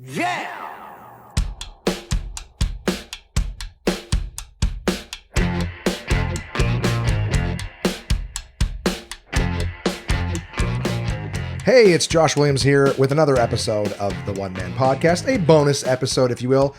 Yeah! Hey, it's Josh Williams here with another episode of the One Man Podcast, a bonus episode, if you will.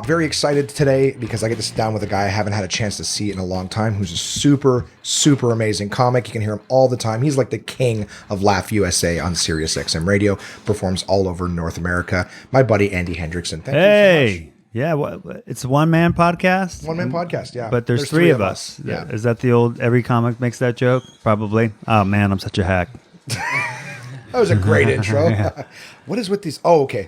Very excited today because I get to sit down with a guy I haven't had a chance to see in a long time, who's a super, super amazing comic. You can hear him all the time. He's like the king of Laugh USA on Sirius XM Radio, performs all over North America. My buddy, Andy Hendrickson. Thank you so much. Yeah, it's a one-man podcast? One-man podcast, yeah. But there's three of us. Yeah. Is that the old, every comic makes that joke? Probably. Oh, man, I'm such a hack. That was a great intro. Yeah. What is with these? Oh, okay.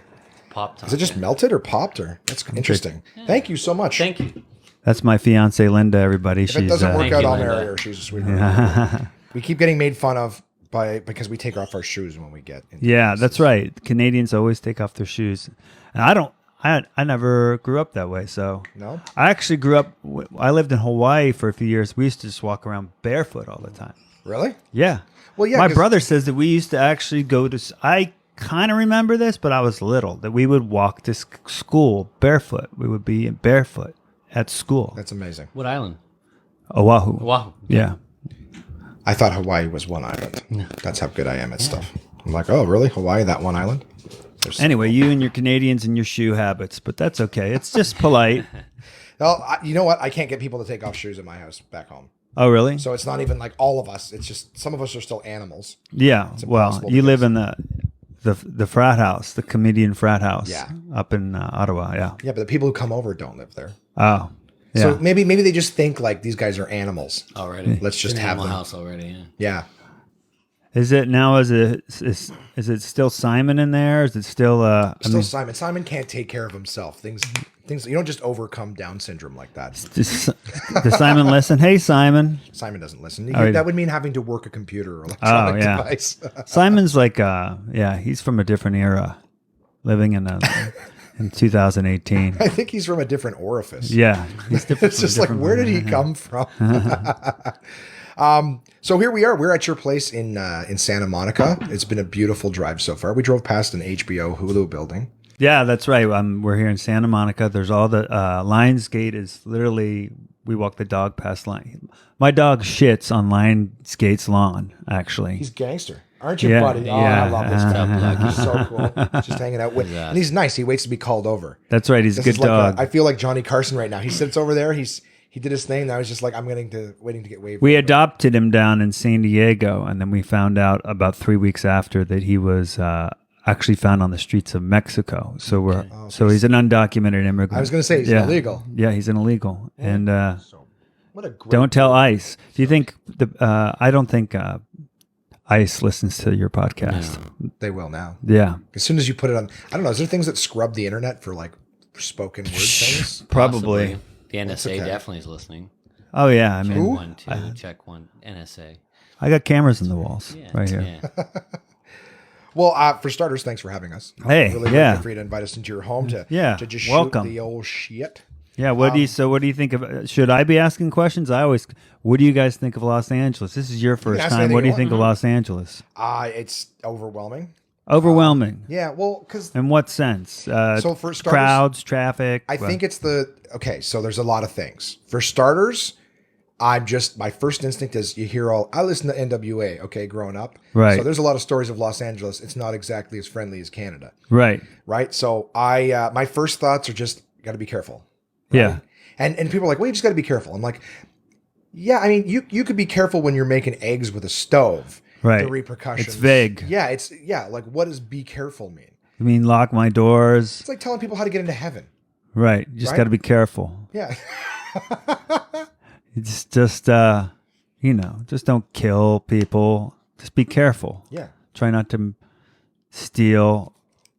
Pop top. Is it just melted or popped? Or that's interesting. Yeah. Thank you so much. Thank you. That's my fiance, Linda, everybody. If it doesn't work Thank out, you, I'll Linda. marry her. She's a sweetheart. We keep getting made fun of because we take off our shoes when we get into Yeah, places. that's right. Canadians always take off their shoes. And I never grew up that way. So No? I actually grew up, I lived in Hawaii for a few years. We used to just walk around barefoot all the time. Really? Yeah. Well, yeah. My 'cause- brother says that we used to actually go to, I kind of remember this, but I was little, that we would walk to school barefoot. We would be barefoot at school. That's amazing. What island? Oahu. Wow. Yeah. I thought Hawaii was one island. That's how good I am at stuff. I'm like, oh, really? Hawaii, that one island? Anyway, you and your Canadians and your shoe habits, but that's okay. It's just polite. Well, you know what? I can't get people to take off shoes at my house back home. Oh, really? So it's not even like all of us. It's just some of us are still animals. Yeah. Well, impossible you to live guess. in the frat house, the comedian frat house. Yeah. Up in Ottawa. Yeah. Yeah, but the people who come over don't live there. Oh. Yeah. So maybe they just think like these guys are animals. Already. Let's just It's an have animal them. house already. Yeah. Yeah. Is it now? Is it still Simon in there? Is it still? Still Simon. Simon can't take care of himself. Things. You don't just overcome Down syndrome like that. Does Simon listen? Hey, Simon. Simon doesn't listen. Oh, That would mean having to work a computer or electronic yeah. device. Simon's like, he's from a different era, living in 2018. I think he's from a different orifice. Yeah, he's different. It's just like, where did he come from? So here we are. We're at your place in Santa Monica. It's been a beautiful drive so far. We drove past an HBO Hulu building. Yeah, that's right. We're here in Santa Monica. There's all the Lionsgate is literally, we walk the dog past line. My dog shits on Lionsgate's lawn, actually. He's gangster. Aren't you, Yeah, buddy? Oh, yeah. I love this guy. He's so cool. Just hanging out with, Yeah. and he's nice. He waits to be called over. That's right. He's a This good is like dog. I feel like Johnny Carson right now. He sits over there. He did his thing. Now he's just like, I'm waiting to get waived. We adopted him down in San Diego, and then we found out about 3 weeks after that he was actually found on the streets of Mexico. So so he's an undocumented immigrant. I was going to say he's illegal. Yeah, he's an illegal. And What a great. don't tell ICE. Do you think I don't think ICE listens to your podcast. They will now. Yeah, As soon as you put it on, I don't know. Is there things that scrub the internet for like spoken word things? probably. Possibly. The NSA okay. definitely is listening. Oh yeah, I mean, Who? One, two, check one. NSA. I got cameras in the walls Yeah. right here. Yeah. Well, for starters, thanks for having us. Hey, really yeah. good for you to invite us into your home to Yeah, just welcome. shoot the old shit. Yeah, what do you think of? Should I be asking questions? What do you guys think of Los Angeles? This is your first ask time. anything What do you you think of Los Angeles? It's overwhelming. Overwhelming. Yeah, well, because In what sense? So for starters, crowds, traffic. I think it's okay. So there's a lot of things. For starters, my first instinct is I listen to NWA. Okay, growing up, Right. So there's a lot of stories of Los Angeles. It's not exactly as friendly as Canada, right. right? So my first thoughts are just got to be careful. Yeah, And people are like, well, you just got to be careful. I'm like, yeah, I mean, you could be careful when you're making eggs with a stove. Right. The repercussions. It's vague. Yeah, like what does be careful mean? I mean, lock my doors. It's like telling people how to get into heaven. Right. You just Right? got to be careful. Yeah. It's just just don't kill people. Just be careful. Yeah. Try not to steal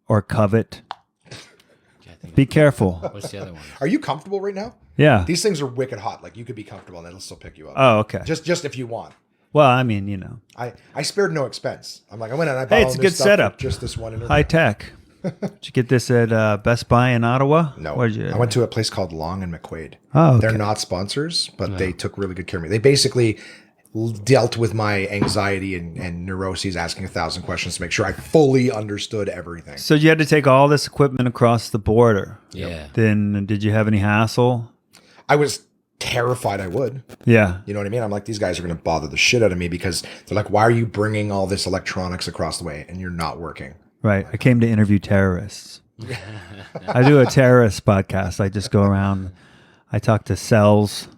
or covet. I think Be careful. What's the other one? Are you comfortable right now? Yeah. These things are wicked hot. Like you could be comfortable and it'll still pick you up. Oh, okay. Just if you want. Well, I mean, I spared no expense. I'm like, I went and I bought Hey, all it's a this good stuff setup. for just this one interview. high tech. Did you get this at Best Buy in Ottawa? No, Where'd you? I went to a place called Long and McQuaid. Oh, okay. They're not sponsors, but they took really good care of me. They basically dealt with my anxiety and neuroses, asking 1,000 questions to make sure I fully understood everything. So you had to take all this equipment across the border. Yeah. Then did you have any hassle? I was terrified I would. Yeah. You know what I mean? I'm like, these guys are going to bother the shit out of me because they're like, why are you bringing all this electronics across the way and you're not working? Right. I came to interview terrorists. I do a terrorist podcast. I just go around. I talk to cells,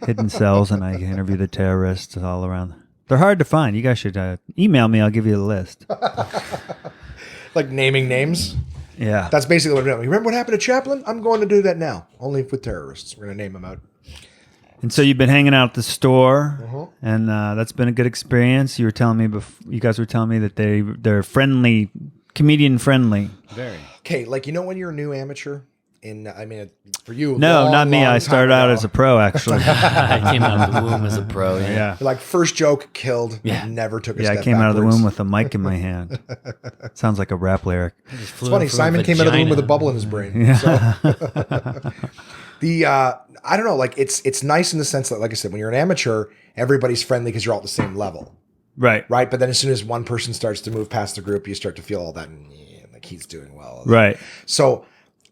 hidden cells, and I interview the terrorists all around. They're hard to find. You guys should email me. I'll give you the list. Like naming names? Yeah. That's basically what I'm doing. You remember what happened to Chaplin? I'm going to do that now, only with terrorists. We're going to name them out. And so you've been hanging out at the store, and that's been a good experience. You were telling me you guys were telling me that they're friendly, comedian friendly. Very. Okay, like, you know when you're a new amateur? For you, No, not me. long I time started out ago. as a pro, actually. I came out of the womb as a pro. Yeah. Yeah. Like, first joke killed, Yeah. never took a Yeah, step I came out of the backwards. womb with a mic in my hand. Sounds like a rap lyric. It's funny, Simon came out of the womb with a bubble in his brain. So. I don't know, like, it's nice in the sense that, like I said, when you're an amateur, everybody's friendly because you're all at the same level, Right. right? But then as soon as one person starts to move past the group, you start to feel all that, and like, he's doing well. Right. So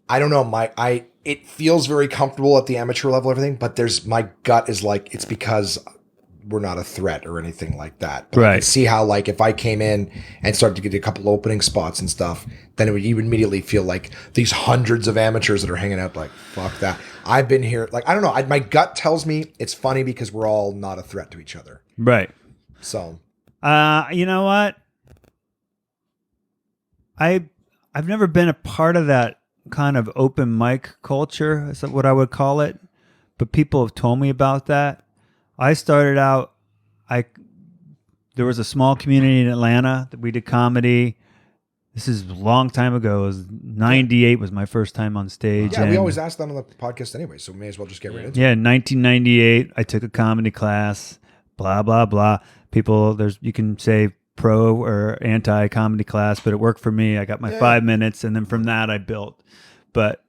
I don't know, it feels very comfortable at the amateur level, everything, but my gut is like, it's because we're not a threat or anything like that. But I can Right. see how, like, if I came in and started to get a couple opening spots and stuff, then you would immediately feel like these hundreds of amateurs that are hanging out, like, fuck that. I've been here. Like, I don't know. My gut tells me it's funny because we're all not a threat to each other. Right. So, You know what? I've never been a part of that kind of open mic culture, is that what I would call it? But people have told me about that. I started out, there was a small community in Atlanta that we did comedy. This is a long time ago. It was 98 was my first time on stage. yeah, we and- always ask that on the podcast anyway, so we may as well just get right into it. Yeah, in 1998, I took a comedy class, blah, blah, blah. People, you can say pro or anti comedy class, but it worked for me. I got my 5 minutes, and then from that, I built. But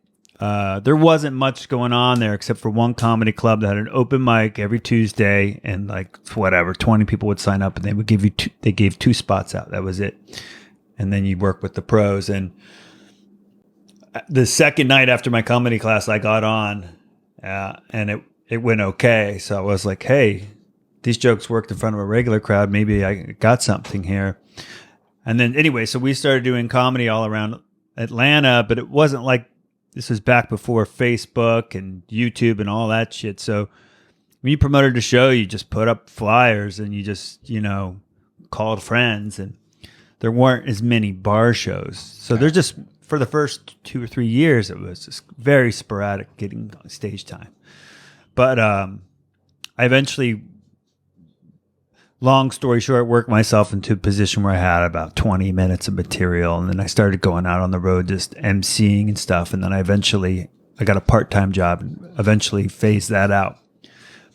there wasn't much going on there except for one comedy club that had an open mic every Tuesday, and like, whatever, 20 people would sign up, and they would give you they gave 2 spots out. That was it. And then you work with the pros. And the second night after my comedy class, I got on, and it went okay. So I was like, hey, these jokes worked in front of a regular crowd. Maybe I got something here. And then anyway, so we started doing comedy all around Atlanta, but it wasn't like, this was back before Facebook and YouTube and all that shit. So when you promoted a show, you just put up flyers and you just, called friends, and there weren't as many bar shows. So there's just, for the first 2 or 3 years, it was just very sporadic getting stage time. But I eventually, long story short, worked myself into a position where I had about 20 minutes of material. And then I started going out on the road, just emceeing and stuff. And then I got a part-time job and eventually phased that out.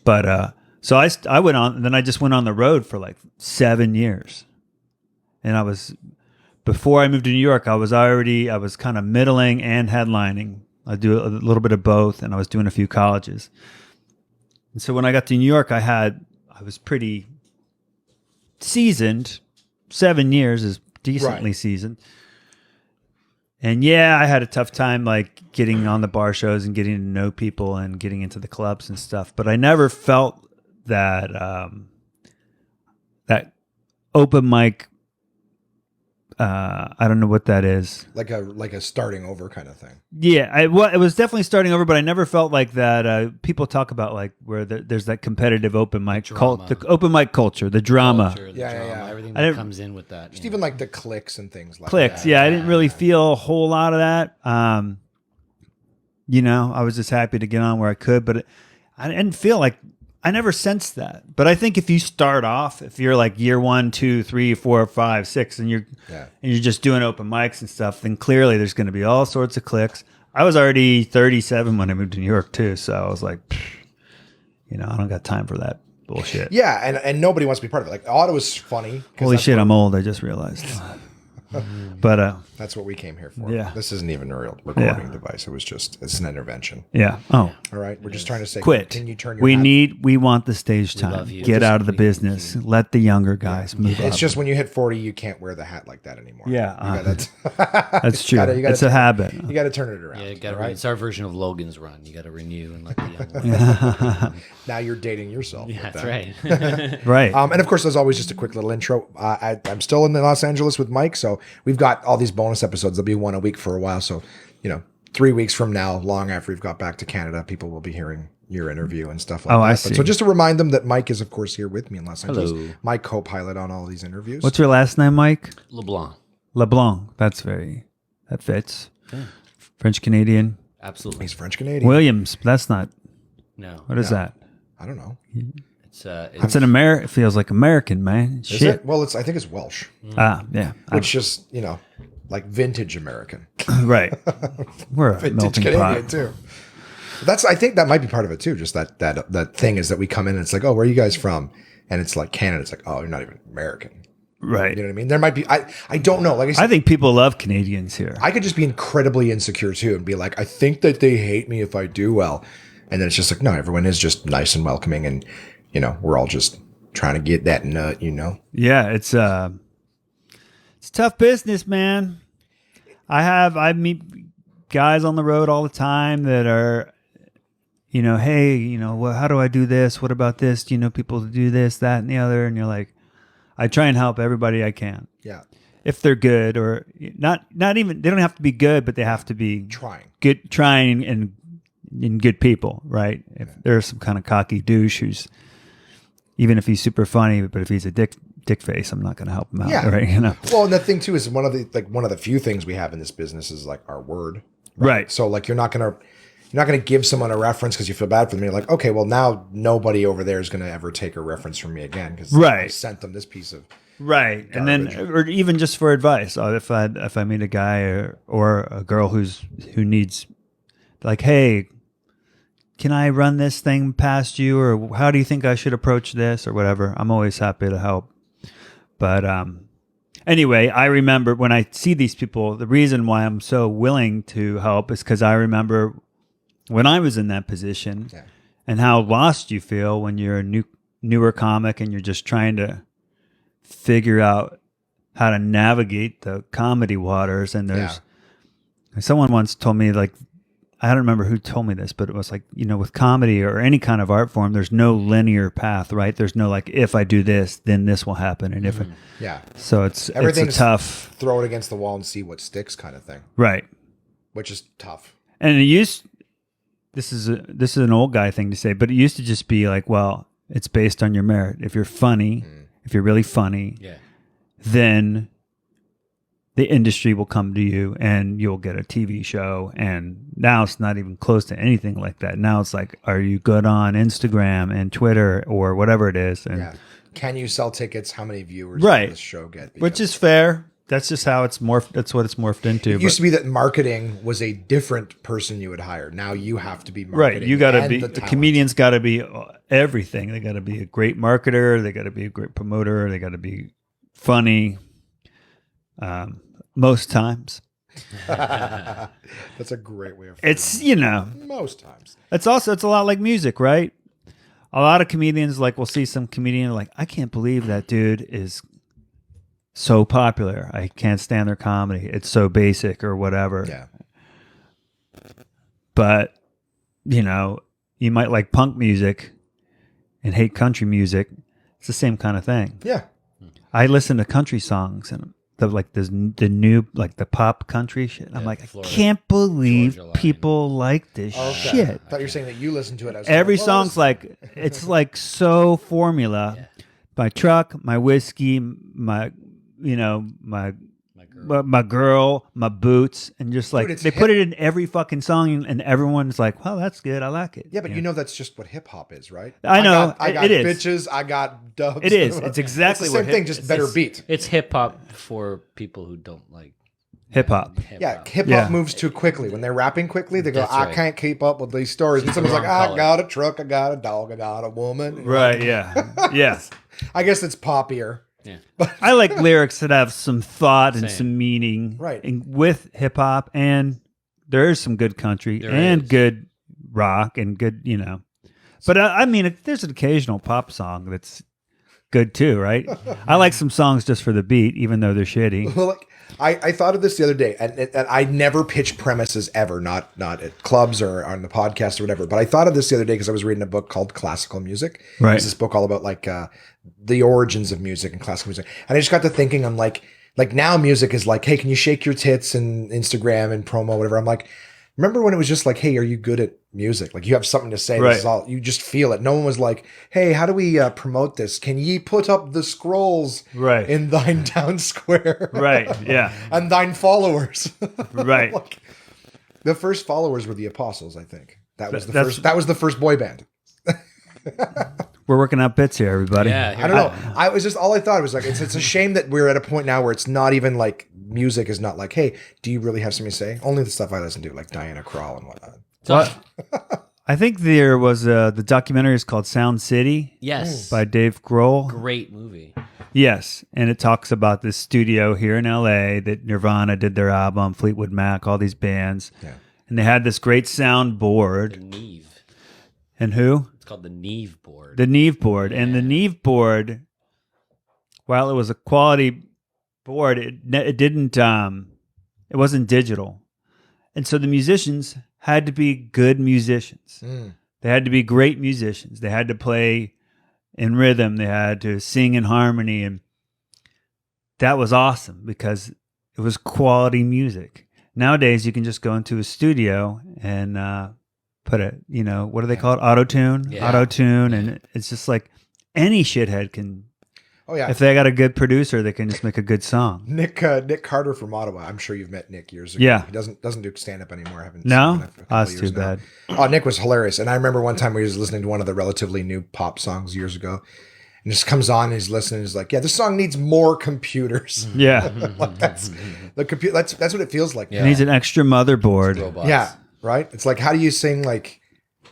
But so I went on, and then I just went on the road for like 7 years. And before I moved to New York, I was kind of middling and headlining. I do a little bit of both, and I was doing a few colleges. And so when I got to New York, I was pretty seasoned. 7 years is decently seasoned. And yeah, I had a tough time like getting on the bar shows and getting to know people and getting into the clubs and stuff. But I never felt that that open mic. I don't know what that is. Like a starting over kind of thing. Yeah, it was definitely starting over, but I never felt like that. People talk about like where there's that competitive open mic the open mic culture, the drama. Culture, the Yeah, drama, yeah. everything I that didn't- comes in with that. Just even like the clicks and things like Clicks. that. Yeah, I didn't really feel a whole lot of that. I was just happy to get on where I could, but I didn't feel like, I never sensed that. But I think if you start off, if you're like year 1, 2, 3, 4, 5, 6, and you're just doing open mics and stuff, then clearly there's going to be all sorts of clicks. I was already 37 when I moved to New York too, so I was like, I don't got time for that bullshit. Yeah, and nobody wants to be part of it. Like, Ottawa's funny. Holy shit, I'm old. I just realized. But That's what we came here for. Yeah. This isn't even a real recording device. It's an intervention. yeah. Oh, All right. We're just trying to say, quit. Can you turn your We want the stage time. love you. Get out of the business. Let the younger guys move up. It's just when you hit 40, you can't wear the hat like that anymore. Yeah, That's that's true. you gotta it's a habit. You got to turn it around. Yeah, you gotta all right? it's our version of Logan's Run. You got to renew and let the young ones. Now you're dating yourself. Yeah, with that's that. right. Right. And of course, as always, just a quick little intro. I'm still in Los Angeles with Mike, so we've got all these bonus episodes. There'll be one a week for a while. So, 3 weeks from now, long after we've got back to Canada, people will be hearing your interview and stuff like that. I But see. so just to remind them that Mike is, of course, here with me in Los Angeles. Hello. My co-pilot on all these interviews. What's your last name, Mike? LeBlanc. LeBlanc. That fits. French Canadian. Absolutely. He's French Canadian. Williams. That's not. No. What is that? I don't know. It's It's an It feels like American, man. Is Shit. it? Well, I think it's Welsh, Yeah. which is like vintage American, Right. We're a vintage melting Canadian pot. too. I think that might be part of it too. Just that thing is that we come in and it's like, oh, where are you guys from? And it's like Canada. It's like, oh, you're not even American. Right. You know what I mean? There might be. I don't know. Like I said, I think people love Canadians here. I could just be incredibly insecure too and be like, I think that they hate me if I do well. And then it's just like, no, everyone is just nice and welcoming. And, we're all just trying to get that nut, Yeah, it's tough business, man. I meet guys on the road all the time that are, hey, well, how do I do this? What about this? Do you know people to do this, that, and the other? And you're like, I try and help everybody I can. Yeah. If they're good or not even, they don't have to be good, but they have to be trying and good people, right? If there's some kind of cocky douche who's, even if he's super funny, but if he's a dick face, I'm not going to help him out, right? Well, and the thing too is one of the few things we have in this business is like our word, right? So like you're not gonna give someone a reference because you feel bad for them. You're like, okay, well now nobody over there is going to ever take a reference from me again because I sent them this piece of right, and then or even just for advice. If I meet a guy or a girl who needs, like, hey, can I run this thing past you, or how do you think I should approach this, or whatever? I'm always happy to help. But anyway, I remember when I see these people, the reason why I'm so willing to help is because I remember when I was in that position and how lost you feel when you're a newer comic and you're just trying to figure out how to navigate the comedy waters. And someone once told me, like, I don't remember who told me this, but it was like, with comedy or any kind of art form, there's no linear path, right? There's no like, if I do this, then this will happen. And so everything's tough. Throw it against the wall and see what sticks kind of thing. Right. Which is tough. And this is an old guy thing to say, but it used to just be like, well, it's based on your merit. If you're funny, if you're really funny, then the industry will come to you and you'll get a TV show. And now it's not even close to anything like that. Now it's like, are you good on Instagram and Twitter or whatever it is? And can you sell tickets? How many viewers does this show get? Which is fair. That's just how it's morphed. That's what it's morphed into. It used to be that marketing was a different person you would hire. Now you have to be marketing. Right. You got to be, a comedian's got to be everything. They got to be a great marketer. They got to be a great promoter. They got to be funny. Most times. That's a great way of it's, most times. It's a lot like music, right? A lot of comedians, like, we'll see some comedian like, I can't believe that dude is so popular. I can't stand their comedy. It's so basic or whatever. Yeah. But, you might like punk music and hate country music. It's the same kind of thing. Yeah. I listen to country songs and the new, like the pop country shit. I'm like, Florida, I can't believe people like this shit. I thought you were saying that you listen to it. Every song's like, it's like so formula. Yeah. My truck, my whiskey, my girl, my boots, and just like, they put it in every fucking song, and everyone's like, well, that's good. I like it. Yeah, but that's just what hip hop is, right? I know. I got bitches, I got dubs. It is. It's exactly it's the same thing, just better beat. It's hip hop for people who don't like hip hop. Yeah, hip hop moves too quickly. When they're rapping quickly, they go, I can't keep up with these stories. And someone's like, I got a truck, I got a dog, I got a woman. Right, yeah. Yes. I guess it's poppier. Yeah. I like lyrics that have some thought and Same. some meaning, Right. and with hip hop, and there is some good country There and is. good rock and good, But I mean, there's an occasional pop song that's good too, right? I like some songs just for the beat, even though they're shitty. Well, like I thought of this the other day, and I never pitch premises ever, not at clubs or on the podcast or whatever. But I thought of this the other day because I was reading a book called Classical Music. Right. It's this book all about like the origins of music and classical music. And I just got to thinking, I'm like now music is like, hey, can you shake your tits and Instagram and promo, whatever. I'm like, remember when it was just like, hey, are you good at music? Like you have something to say. Right. This is all, you just feel it. No one was like, hey, how do we promote this? Can ye put up the scrolls Right. in thine town square? Right. Yeah. And thine followers. Right. Like, the first followers were the apostles, I think. That was That's- that was the first boy band. We're working out bits here, everybody. Yeah. I don't know. I was just all I thought was like it's a shame that we're at a point now where it's not even like music is not like, hey, do you really have something to say? Only the stuff I listen to, like Diana Krall and whatnot. Well, I think there was the documentary is called Sound City Yes. by Dave Grohl. Great movie. Yes, and it talks about this studio here in LA that Nirvana did their album, Fleetwood Mac, all these bands. Yeah. And they had this great sound The board. Neve. And who? It's called the Neve board. The Neve board. And the Neve board, while it was a quality board, it didn't it wasn't digital. And so the musicians had to be good musicians. They had to be great musicians. They had to play in rhythm. They had to sing in harmony. And that was awesome because it was quality music. Nowadays, you can just go into a studio and put a, what do they call it? Auto-tune? Yeah. Auto-tune. And it's just like any shithead can, Oh yeah. if they got a good producer, they can just make a good song. Nick Carter from Ottawa. I'm sure you've met Nick years ago. Yeah. He doesn't do stand up anymore. I haven't No? seen him in a couple Oh, that's years too now. bad. Oh, Nick was hilarious. And I remember one time we was listening to one of the relatively new pop songs years ago. And just comes on and he's listening. He's like, yeah, this song needs more computers. Yeah. Like that's the computer. That's what it feels like. Yeah. It needs an extra motherboard. Robots. Yeah. Right. It's like, how do you sing like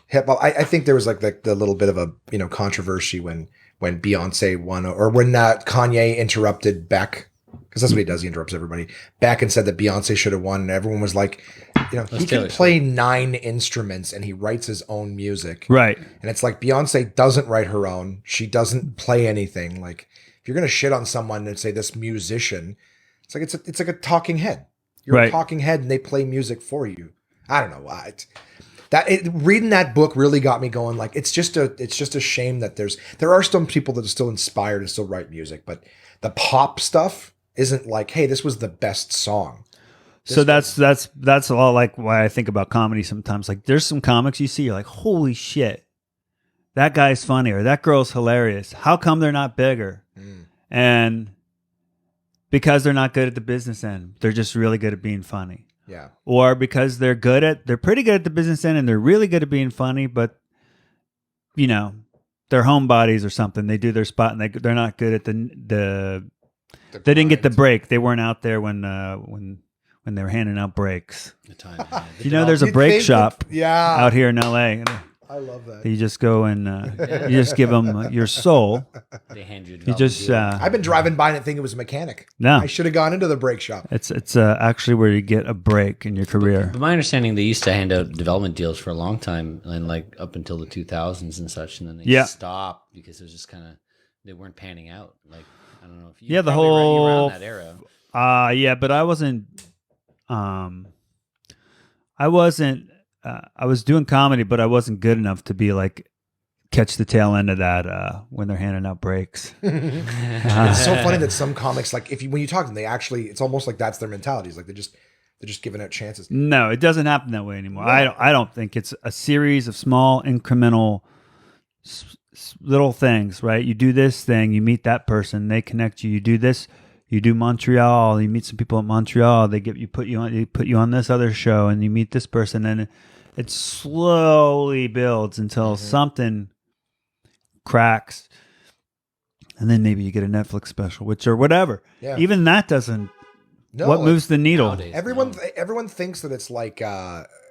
hip hop? I think there was like the little bit of a, controversy when Beyonce won or when Kanye interrupted Beck, because that's what he does. He interrupts everybody back and said that Beyonce should have won. And everyone was like, he Taylor can play 9 instruments and he writes his own music. Right. And it's like Beyonce doesn't write her own. She doesn't play anything. Like if you're going to shit on someone and say this musician, it's like, it's like a talking head. You're Right. a talking head and they play music for you. I don't know why. Reading that book really got me going. Like, it's just a shame that there are some people that are still inspired and still write music, but the pop stuff isn't like, hey, this was the best song. So that's a lot like why I think about comedy sometimes. Like there's some comics you see, you're like, holy shit, that guy's funny or that girl's hilarious. How come they're not bigger? And because they're not good at the business end, they're just really good at being funny. Yeah. Or because they're pretty good at the business end and they're really good at being funny, but they're homebodies or something. They do their spot and they're not good at they didn't get the break. They weren't out there when they were handing out breaks. The time. Yeah. There's a You'd break think shop that- yeah. out here in LA. I love that. You just go and you just give them your soul. They hand you. You just I've been driving by and thinking it was a mechanic. no. I should have gone into the brake shop. It's actually where you get a break in your career. But my understanding, they used to hand out development deals for a long time, and like up until the 2000s and such, and then they stopped because it was just kind of they weren't panning out. Like I don't know if you The probably whole around that era. Yeah, but I wasn't. I wasn't. I was doing comedy, but I wasn't good enough to be like catch the tail end of that when they're handing out breaks. It's so funny that some comics, like when you talk to them, they actually, it's almost like that's their mentality. It's like they're just giving out chances. No, it doesn't happen that way anymore. I don't think it's a series of small incremental little things, right? You do this thing, you meet that person, they connect you. You do this, you do Montreal, you meet some people at Montreal, they put you on this other show, and you meet this person, and it slowly builds until something cracks, and then maybe you get a Netflix special, or whatever. Yeah. Even that doesn't. No, what moves the needle? Nowadays, Everyone thinks that it's like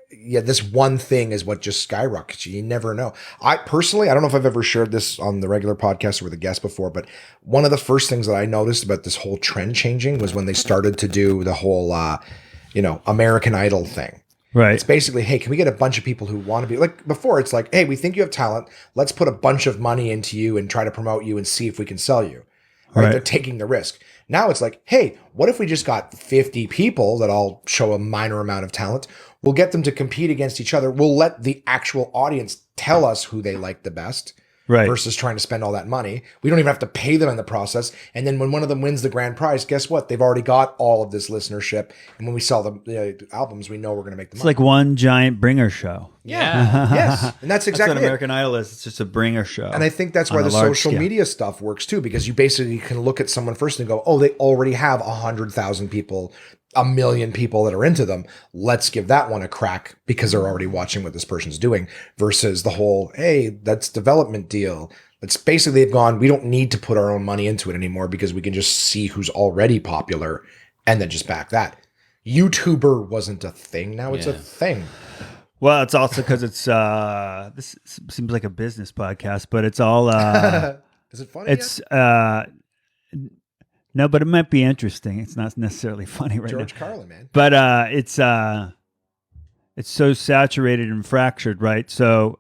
this one thing is what just skyrockets you. You never know. I personally, I don't know if I've ever shared this on the regular podcast or with a guest before, but one of the first things that I noticed about this whole trend changing was when they started to do the whole, American Idol thing. Right. It's basically, hey, can we get a bunch of people who want to be like before? It's like, hey, we think you have talent. Let's put a bunch of money into you and try to promote you and see if we can sell you. Right. They're taking the risk. Now it's like, hey, what if we just got 50 people that all show a minor amount of talent? We'll get them to compete against each other. We'll let the actual audience tell us who they like the best. Right. Versus trying to spend all that money. We don't even have to pay them in the process. And then when one of them wins the grand prize, guess what? They've already got all of this listenership. And when we sell the albums, we know we're going to make the money. It's like one giant bringer show. Yeah. Yes. And that's exactly what American Idol is. It's just a bringer show. And I think that's why the social media stuff works too, because you basically can look at someone first and go, oh, they already have 100,000 people, 1 million people that are into them. Let's give that one a crack because they're already watching what this person's doing versus the whole, hey, that's development deal. It's basically they've gone, we don't need to put our own money into it anymore because we can just see who's already popular and then just back that. YouTuber wasn't a thing. Now it's a thing. Well, it's also because it's this seems like a business podcast, but it's all is it funny? It's no, but it might be interesting. It's not necessarily funny right George now. Carlin, man. But it's so saturated and fractured, right? So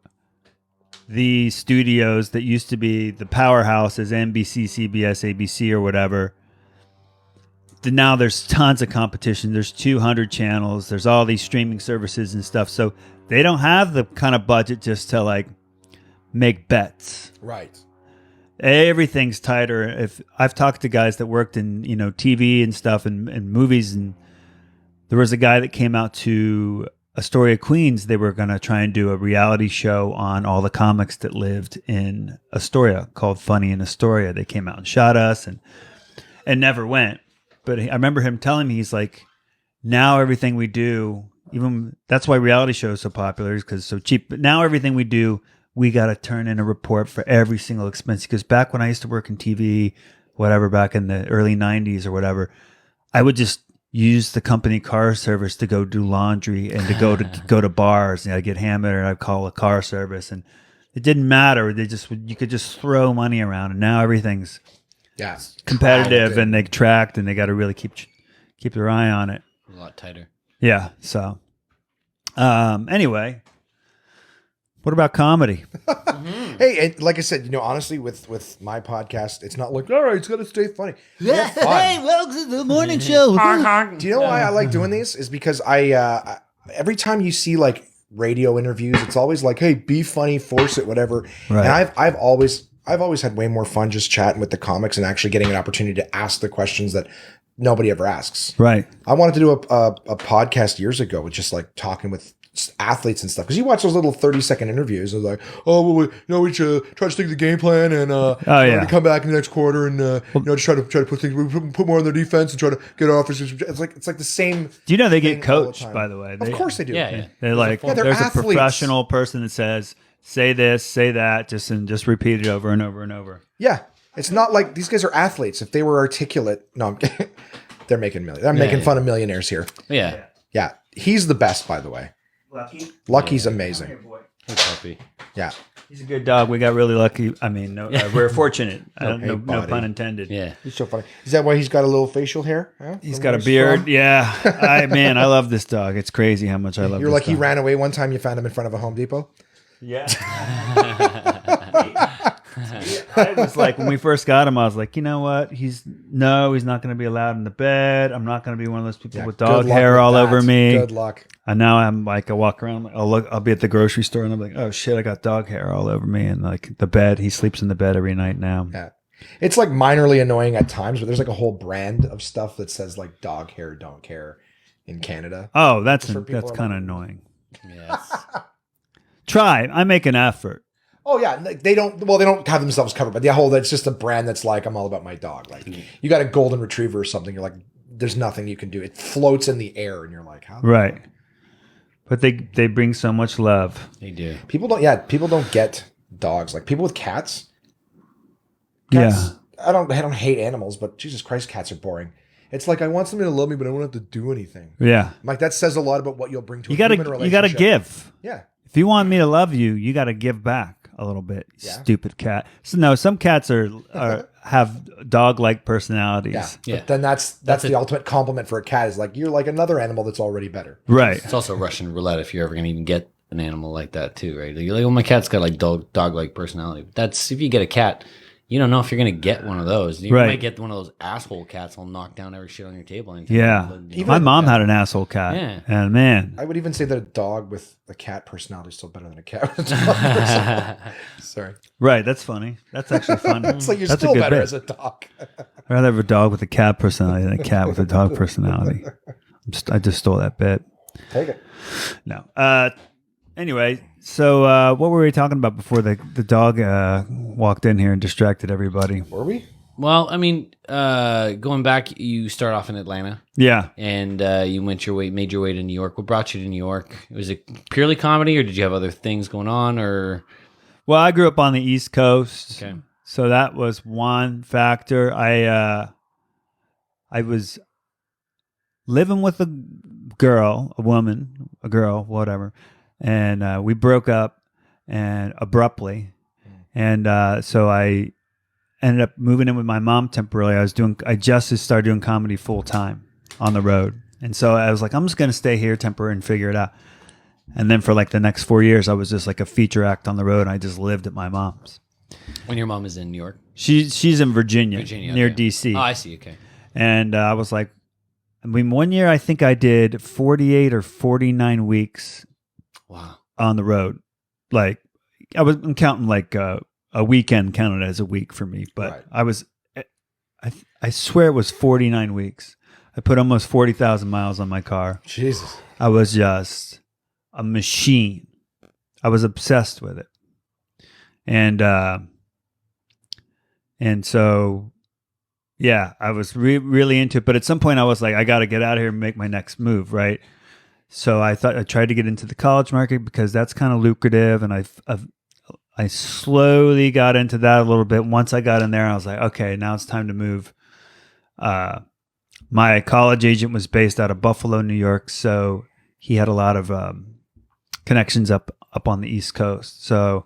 the studios that used to be the powerhouses, NBC, CBS, ABC, or whatever, now there's tons of competition. There's 200 channels. There's all these streaming services and stuff. So they don't have the kind of budget just to like make bets. Right. Everything's tighter. If I've talked to guys that worked in, TV and stuff and movies, and there was a guy that came out to Astoria, Queens. They were going to try and do a reality show on all the comics that lived in Astoria called Funny in Astoria. They came out and shot us and never went. But I remember him telling me, he's like, now everything we do, even that's why reality shows are so popular, is because it's so cheap. But now everything we do, we got to turn in a report for every single expense. Because back when I used to work in TV, whatever, back in the early 90s or whatever, I would just use the company car service to go do laundry and to go to bars. And I'd get hammered and I'd call a car service. And it didn't matter. You could just throw money around. And now everything's competitive and they tracked and they got to really keep their eye on it. A lot tighter. Yeah. So anyway, what about comedy? Hey, like I said, honestly, with my podcast, it's not like, all right, it's got to stay funny. Hey, welcome to the morning show. Do you know why I like doing these? Is because I every time you see like radio interviews, it's always like, hey, be funny, force it, whatever. Right. And I've always had way more fun just chatting with the comics and actually getting an opportunity to ask the questions that nobody ever asks. Right. I wanted to do a podcast years ago with just like talking with athletes and stuff, because you watch those little 30-second interviews and it's like, oh, well, we should try to stick to the game plan and to come back in the next quarter and just try to put things, put more on their defense and try to get offers. It's like the same. Do you know they get coached, by the way? Of course they do. Yeah. They're like, there's a professional person that says, say this, say that, just repeat it over and over and over. Yeah. It's not like these guys are athletes. If they were articulate, no, I'm kidding. They're making millions. I'm making fun of millionaires here. Yeah. Yeah. He's the best, by the way. Lucky's amazing. Hey, puppy. Yeah. He's a good dog. We got really lucky. I mean, we're fortunate. No pun intended. Yeah. He's so funny. Is that why he's got a little facial hair? Huh? He's got a beard. From? Yeah. I love this dog. It's crazy how much I love You're this like, dog. he ran away one time. You found him in front of a Home Depot? Yeah. I was like, when we first got him, I was like, you know what? He's not going to be allowed in the bed. I'm not going to be one of those people with dog hair all over me. Good luck. And now I'm like, I walk around, I'll be at the grocery store and I'm like, oh shit, I got dog hair all over me. And like the bed, he sleeps in the bed every night now. Yeah. It's like minorly annoying at times, but there's like a whole brand of stuff that says like dog hair, don't care in Canada. Oh, that's kind of annoying. Yes. Try. I make an effort. Oh yeah, they don't have themselves covered, but the whole, that's just a brand that's like, I'm all about my dog. Like you got a golden retriever or something, you're like, there's nothing you can do. It floats in the air and you're like, how? Right. But they bring so much love. They do. People don't get dogs. Like people with cats. I don't hate animals, but Jesus Christ, cats are boring. It's like I want somebody to love me, but I don't have to do anything. Yeah. Like that says a lot about what you'll bring to a gotta, human relationship. you gotta give. Yeah. If you want me to love you, you gotta give back a little bit. Yeah. Stupid cat. So no, some cats have dog-like personalities. Yeah. Yeah. But then that's the ultimate compliment for a cat is like you're like another animal that's already better. Right. It's also Russian roulette if you're ever gonna even get an animal like that too, right? You're like, well, my cat's got like dog-like personality. That's if you get a cat. You don't know if you're going to get one of those. You might get one of those asshole cats that'll knock down every shit on your table. Anytime. Yeah. My mom had an asshole cat. Yeah. And man. I would even say that a dog with a cat personality is still better than a cat with a dog personality. Sorry. Right. That's funny. That's actually funny. It's like you're That's still a good better bit. as a dog. I'd rather have a dog with a cat personality than a cat with a dog personality. I just stole that bit. Take it. No. Anyway, so what were we talking about before the dog walked in here and distracted everybody? Were we? Well, I mean, going back, you start off in Atlanta. Yeah. And you made your way to New York. What brought you to New York? Was it purely comedy, or did you have other things going on? Or Well, I grew up on the East Coast. Okay. So that was one factor. I was living with a girl, whatever. And we broke up and abruptly. And so I ended up moving in with my mom temporarily. I just started doing comedy full time on the road. And so I was like, I'm just going to stay here temporarily and figure it out. And then for like the next 4 years, I was just like a feature act on the road. And I just lived at my mom's. When your mom is in New York? She's in Virginia near okay. DC. Oh, I see. Okay. And I was like, I mean, 1 year, I think I did 48 or 49 weeks. Wow. On the road. Like I'm counting like a weekend counted as a week for me, but right. I swear it was 49 weeks. I put almost 40,000 miles on my car. Jesus. I was just a machine. I was obsessed with it. And so, yeah, I was really into it. But at some point I was like, I got to get out of here and make my next move. Right. So I tried to get into the college market because that's kind of lucrative, and I slowly got into that a little bit. Once I got in there, I was like, okay, now it's time to move. My college agent was based out of Buffalo, New York, so he had a lot of connections up on the East Coast. So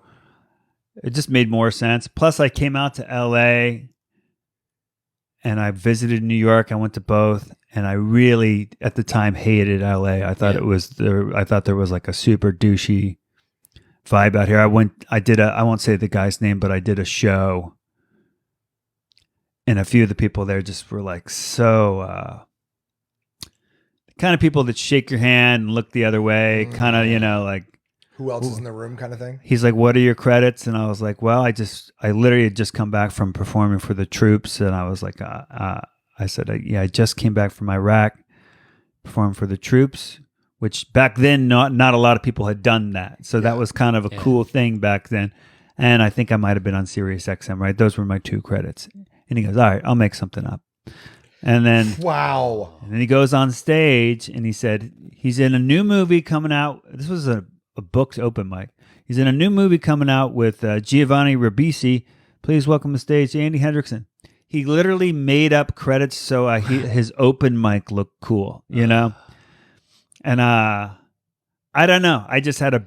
it just made more sense. Plus, I came out to LA, and I visited New York. I went to both. And I really, at the time, hated LA. I thought I thought there was like a super douchey vibe out here. I won't say the guy's name, but I did a show. And a few of the people there just were like the kind of people that shake your hand and look the other way, kind of, like. Who else is in the room kind of thing? He's like, what are your credits? And I was like, well, I literally had just come back from performing for the troops. And I was like, I said, I just came back from Iraq, performed for the troops, which back then not a lot of people had done that. So that was kind of a cool thing back then. And I think I might have been on Sirius XM, right? Those were my 2 credits. And he goes, all right, I'll make something up. And then wow. And then he goes on stage and he said, he's in a new movie coming out. This was a booked open mic. He's in a new movie coming out with Giovanni Ribisi. Please welcome to the stage, Andy Hendrickson. He literally made up credits so his open mic looked cool, And I don't know. I just had I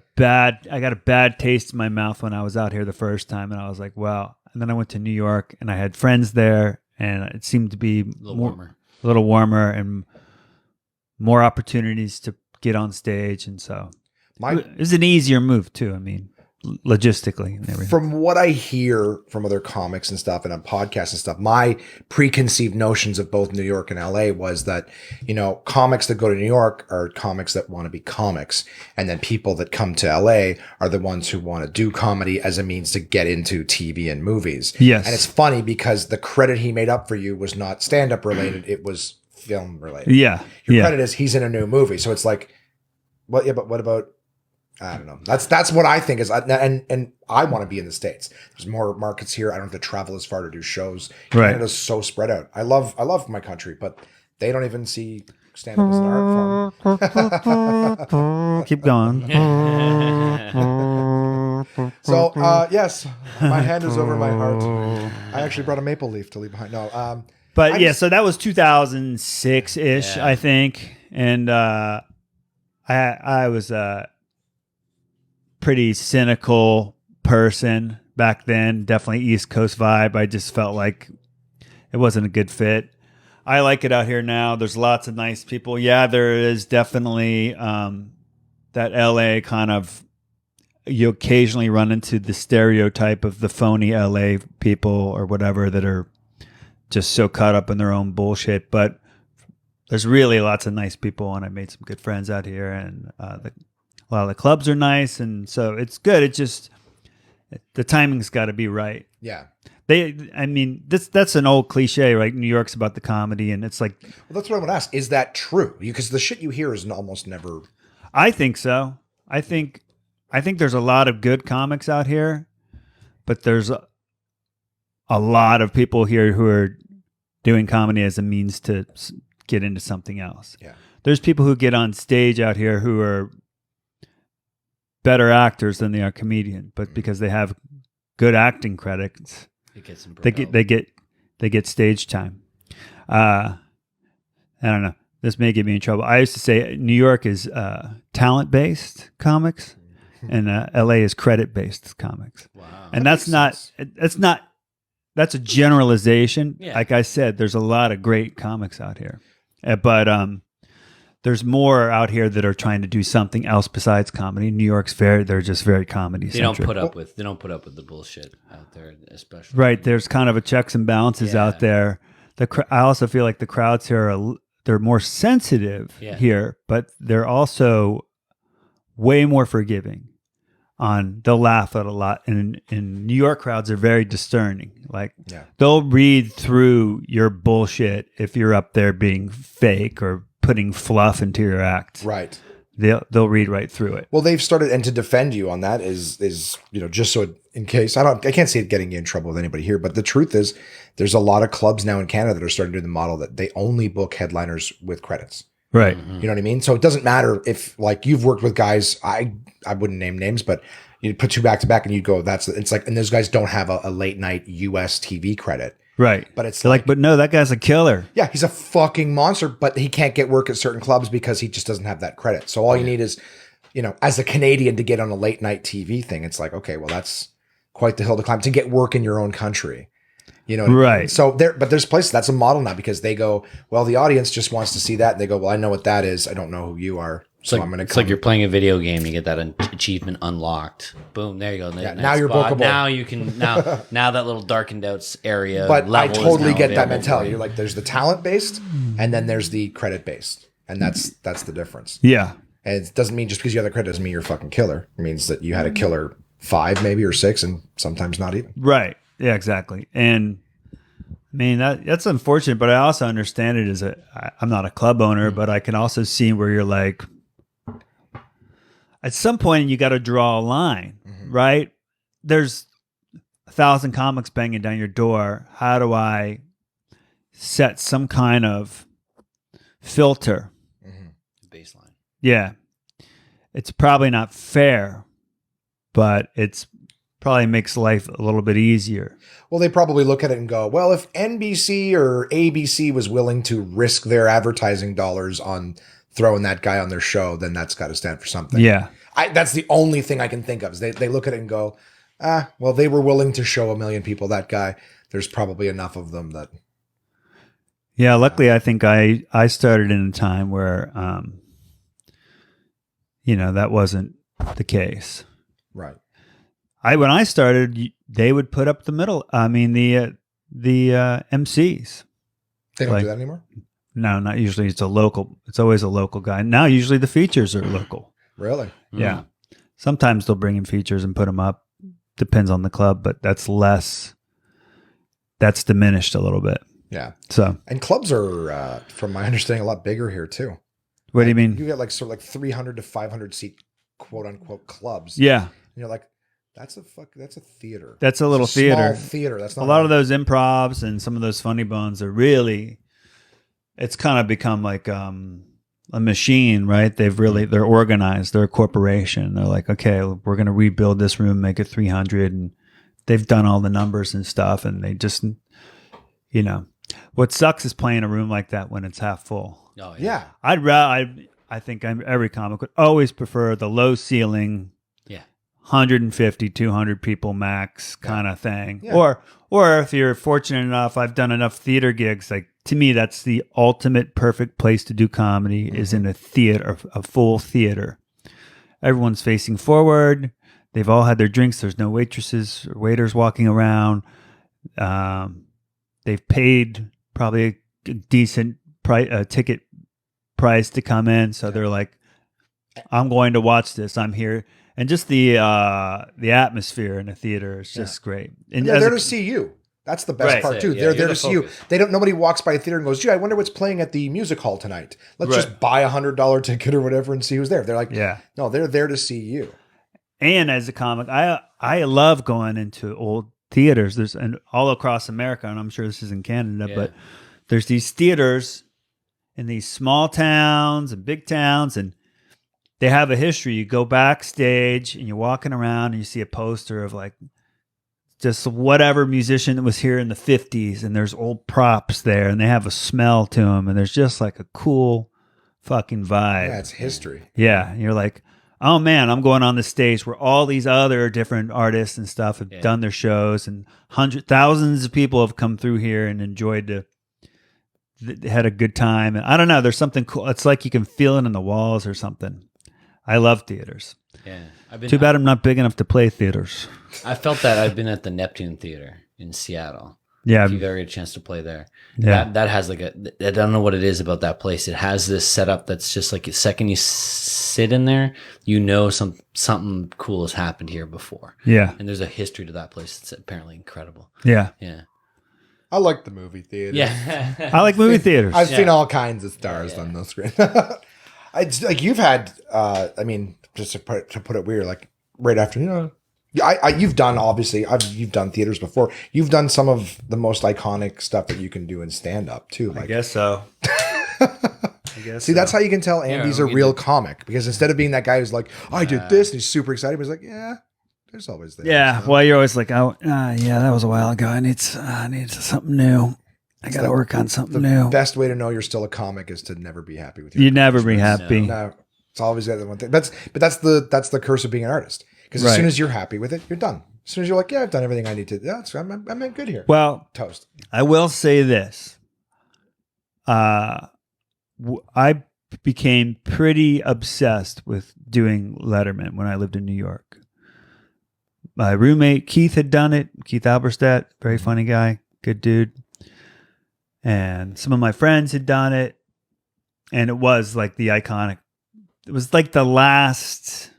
got a bad taste in my mouth when I was out here the first time, and I was like, wow. And then I went to New York, and I had friends there, and it seemed to be a little warmer, and more opportunities to get on stage, and so it was an easier move too. I mean, logistically and everything. From what I hear from other comics and stuff and on podcasts and stuff, my preconceived notions of both New York and LA was that, comics that go to New York are comics that want to be comics. And then people that come to LA are the ones who want to do comedy as a means to get into TV and movies. Yes. And it's funny because the credit he made up for you was not stand-up related. It was film related. Yeah. Your credit is he's in a new movie. So it's like, well, yeah, but what about, I don't know. That's what I think is, and I want to be in the States. There's more markets here. I don't have to travel as far to do shows. Right. Canada's so spread out. I love my country, but they don't even see stand-up as an art form. Keep going. So, yes, my hand is over my heart. I actually brought a maple leaf to leave behind. No, But so that was 2006 ish, I think, and I was a pretty cynical person back then. Definitely East Coast vibe. I just felt like it wasn't a good fit. I like it out here now. There's lots of nice people. Yeah, there is definitely that LA kind of. You occasionally run into the stereotype of the phony LA people or whatever that are just so caught up in their own bullshit. But there's really lots of nice people, and I made some good friends out here, and a lot of the clubs are nice, and so it's good. It just the timing's got to be right. Yeah. That's an old cliche, right? New York's about the comedy, and it's like, well, that's what I would ask. Is that true? Because the shit you hear is almost never. I think so. I think there's a lot of good comics out here, but there's a lot of people here who are doing comedy as a means to get into something else. Yeah. There's people who get on stage out here who are better actors than they are comedian, but because they have good acting credits, they get stage time. I don't know. This may get me in trouble. I used to say New York is talent-based comics. And LA is credit-based comics. Wow. And that's a generalization. Yeah. Like I said, there's a lot of great comics out here. But there's more out here that are trying to do something else besides comedy. New York's they're just very comedy centric. They don't put up with the bullshit out there, especially. Right. There's kind of a checks and balances out there. I also feel like the crowds here they're more sensitive here, but they're also way more forgiving. They'll laugh at a lot, and New York crowds are very discerning. Like they'll read through your bullshit if you're up there being fake or putting fluff into your act. Right. They'll read right through it. Well, they've started, and to defend you on that is just so in case I can't see it getting you in trouble with anybody here, but the truth is there's a lot of clubs now in Canada that are starting to do the model that they only book headliners with credits. Right. You know what I mean? So it doesn't matter if, like, you've worked with guys, I wouldn't name names, but you put two back to back and you'd go, it's like, and those guys don't have a late night US TV credit. Right. But it's like, but no, that guy's a killer. Yeah, he's a fucking monster, but he can't get work at certain clubs because he just doesn't have that credit. So all you need is, as a Canadian to get on a late night TV thing, it's like, okay, well, that's quite the hill to climb to get work in your own country. Right. So there's places that's a model now because they go, well, the audience just wants to see that. And they go, well, I know what that is. I don't know who you are. So I'm going to. It's like you're playing a video game. You get that achievement unlocked. Boom. There you go. Now you're bookable. Now you can. Now that little darkened out area. But I totally get that mentality. You're like, there's the talent based, and then there's the credit based, and that's the difference. Yeah. And it doesn't mean just because you have the credit doesn't mean you're a fucking killer. It means that you had a killer 5 maybe or 6, and sometimes not even. Right. Yeah. Exactly. And I mean that's unfortunate, but I also understand it as I'm not a club owner, but I can also see where you're like. At some point, you got to draw a line, right? There's 1,000 comics banging down your door. How do I set some kind of filter? Baseline. Yeah. It's probably not fair, but it's probably makes life a little bit easier. Well, they probably look at it and go, well, if NBC or ABC was willing to risk their advertising dollars on throwing that guy on their show, then that's got to stand for something. Yeah. That's the only thing I can think of is they look at it and go, well, they were willing to show 1 million people that guy. There's probably enough of them that. Yeah. Luckily, I think I started in a time where, that wasn't the case. Right. When I started, they would put up the MCs. They don't do that anymore? No, not usually. It's always a local guy. Now, usually the features are local. Really? Yeah. Sometimes they'll bring in features and put them up. Depends on the club, but that's diminished a little bit. Yeah. So, and clubs are, from my understanding, a lot bigger here too. What do you mean? You get like 300 to 500 seat quote unquote clubs. Yeah. And you're like, that's a theater. That's a little theater. Small theater. That's not a lot of those improvs and some of those funny bones are really. It's kind of become like a machine, right? They're organized. They're a corporation. They're like, okay, we're going to rebuild this room, make it 300, and they've done all the numbers and stuff, and they just, What sucks is playing a room like that when it's half full. Oh Yeah. I think every comic would always prefer the low ceiling, Yeah. 150, 200 people max kind of thing. Yeah. Or if you're fortunate enough, I've done enough theater gigs. Like to me, that's the ultimate perfect place to do comedy is in a theater, a full theater. Everyone's facing forward. They've all had their drinks. There's no waitresses or waiters walking around. They've paid probably a decent ticket price to come in. So they're like, I'm going to watch this. I'm here. And just the atmosphere in the theater is just great. And they're there to see you. That's the best part too. They're there to see you. Nobody walks by a theater and goes, "Gee, I wonder what's playing at the music hall tonight. Let's just buy $100 ticket or whatever and see who's there." They're like, no, they're there to see you. And as a comic, I love going into old theaters. There's all across America, and I'm sure this is in Canada, but there's these theaters in these small towns and big towns, and they have a history. You go backstage and you're walking around and you see a poster of like just whatever musician that was here in the 50s, and there's old props there and they have a smell to them, and there's just like a cool fucking vibe. Yeah, it's history. Yeah. And you're like, oh man, I'm going on the stage where all these other different artists and stuff have done their shows, and thousands of people have come through here and enjoyed had a good time. And I don't know, there's something cool. It's like you can feel it in the walls or something. I love theaters. Yeah. Too bad I'm not big enough to play theaters. I felt that. I've been at the Neptune Theater in Seattle. Yeah. If you've ever had a chance to play there. Yeah. That has like I don't know what it is about that place. It has this setup that's just like the second you sit in there, you know something cool has happened here before. Yeah. And there's a history to that place that's apparently incredible. Yeah. Yeah. I like the movie theater. Yeah. I like movie theaters. I've seen all kinds of stars on the screen. It's like you've had, just to put it weird, like right after, you've done, obviously, you've done theaters before. You've done some of the most iconic stuff that you can do in stand-up, too. I guess so. See, that's how you can tell Andy's a real comic, because instead of being that guy who's like, I did this, and he's super excited, he's like, yeah, there's always there. Yeah, well, you're always like, that was a while ago. I need something new. I got to work on something new. The best way to know you're still a comic is to never be happy with your You never be happy. No, it's always the other one thing. That's the curse of being an artist. Because as soon as you're happy with it, you're done. As soon as you're like, yeah, I've done everything I need to. Yeah, I'm good here. Well, toast. I will say this. I became pretty obsessed with doing Letterman when I lived in New York. My roommate Keith had done it. Keith Alberstadt, very funny guy, good dude. And some of my friends had done it. And it was like the iconic. It was like the last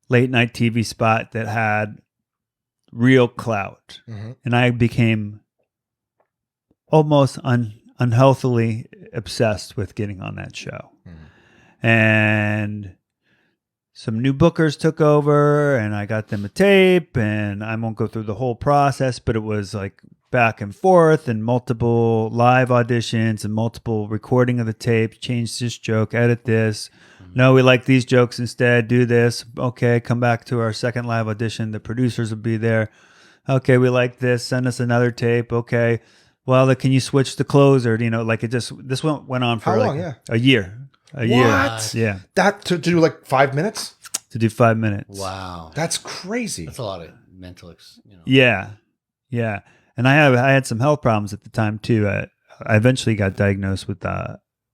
late night TV spot that had real clout. Mm-hmm. And I became almost unhealthily obsessed with getting on that show. Mm-hmm. And some new bookers took over and I got them a tape, and I won't go through the whole process, but it was like back and forth and multiple live auditions and multiple recording of the tape, change this joke, edit this. No, we like these jokes instead. Do this. Okay, come back to our second live audition. The producers will be there. Okay, we like this. Send us another tape. Okay. Well, can you switch the closer? Like this went on for how long? A year. A year. Yeah. That to do like 5 minutes? To do 5 minutes. Wow. That's crazy. That's a lot of mental. Yeah. Yeah. And I had some health problems at the time too. I eventually got diagnosed with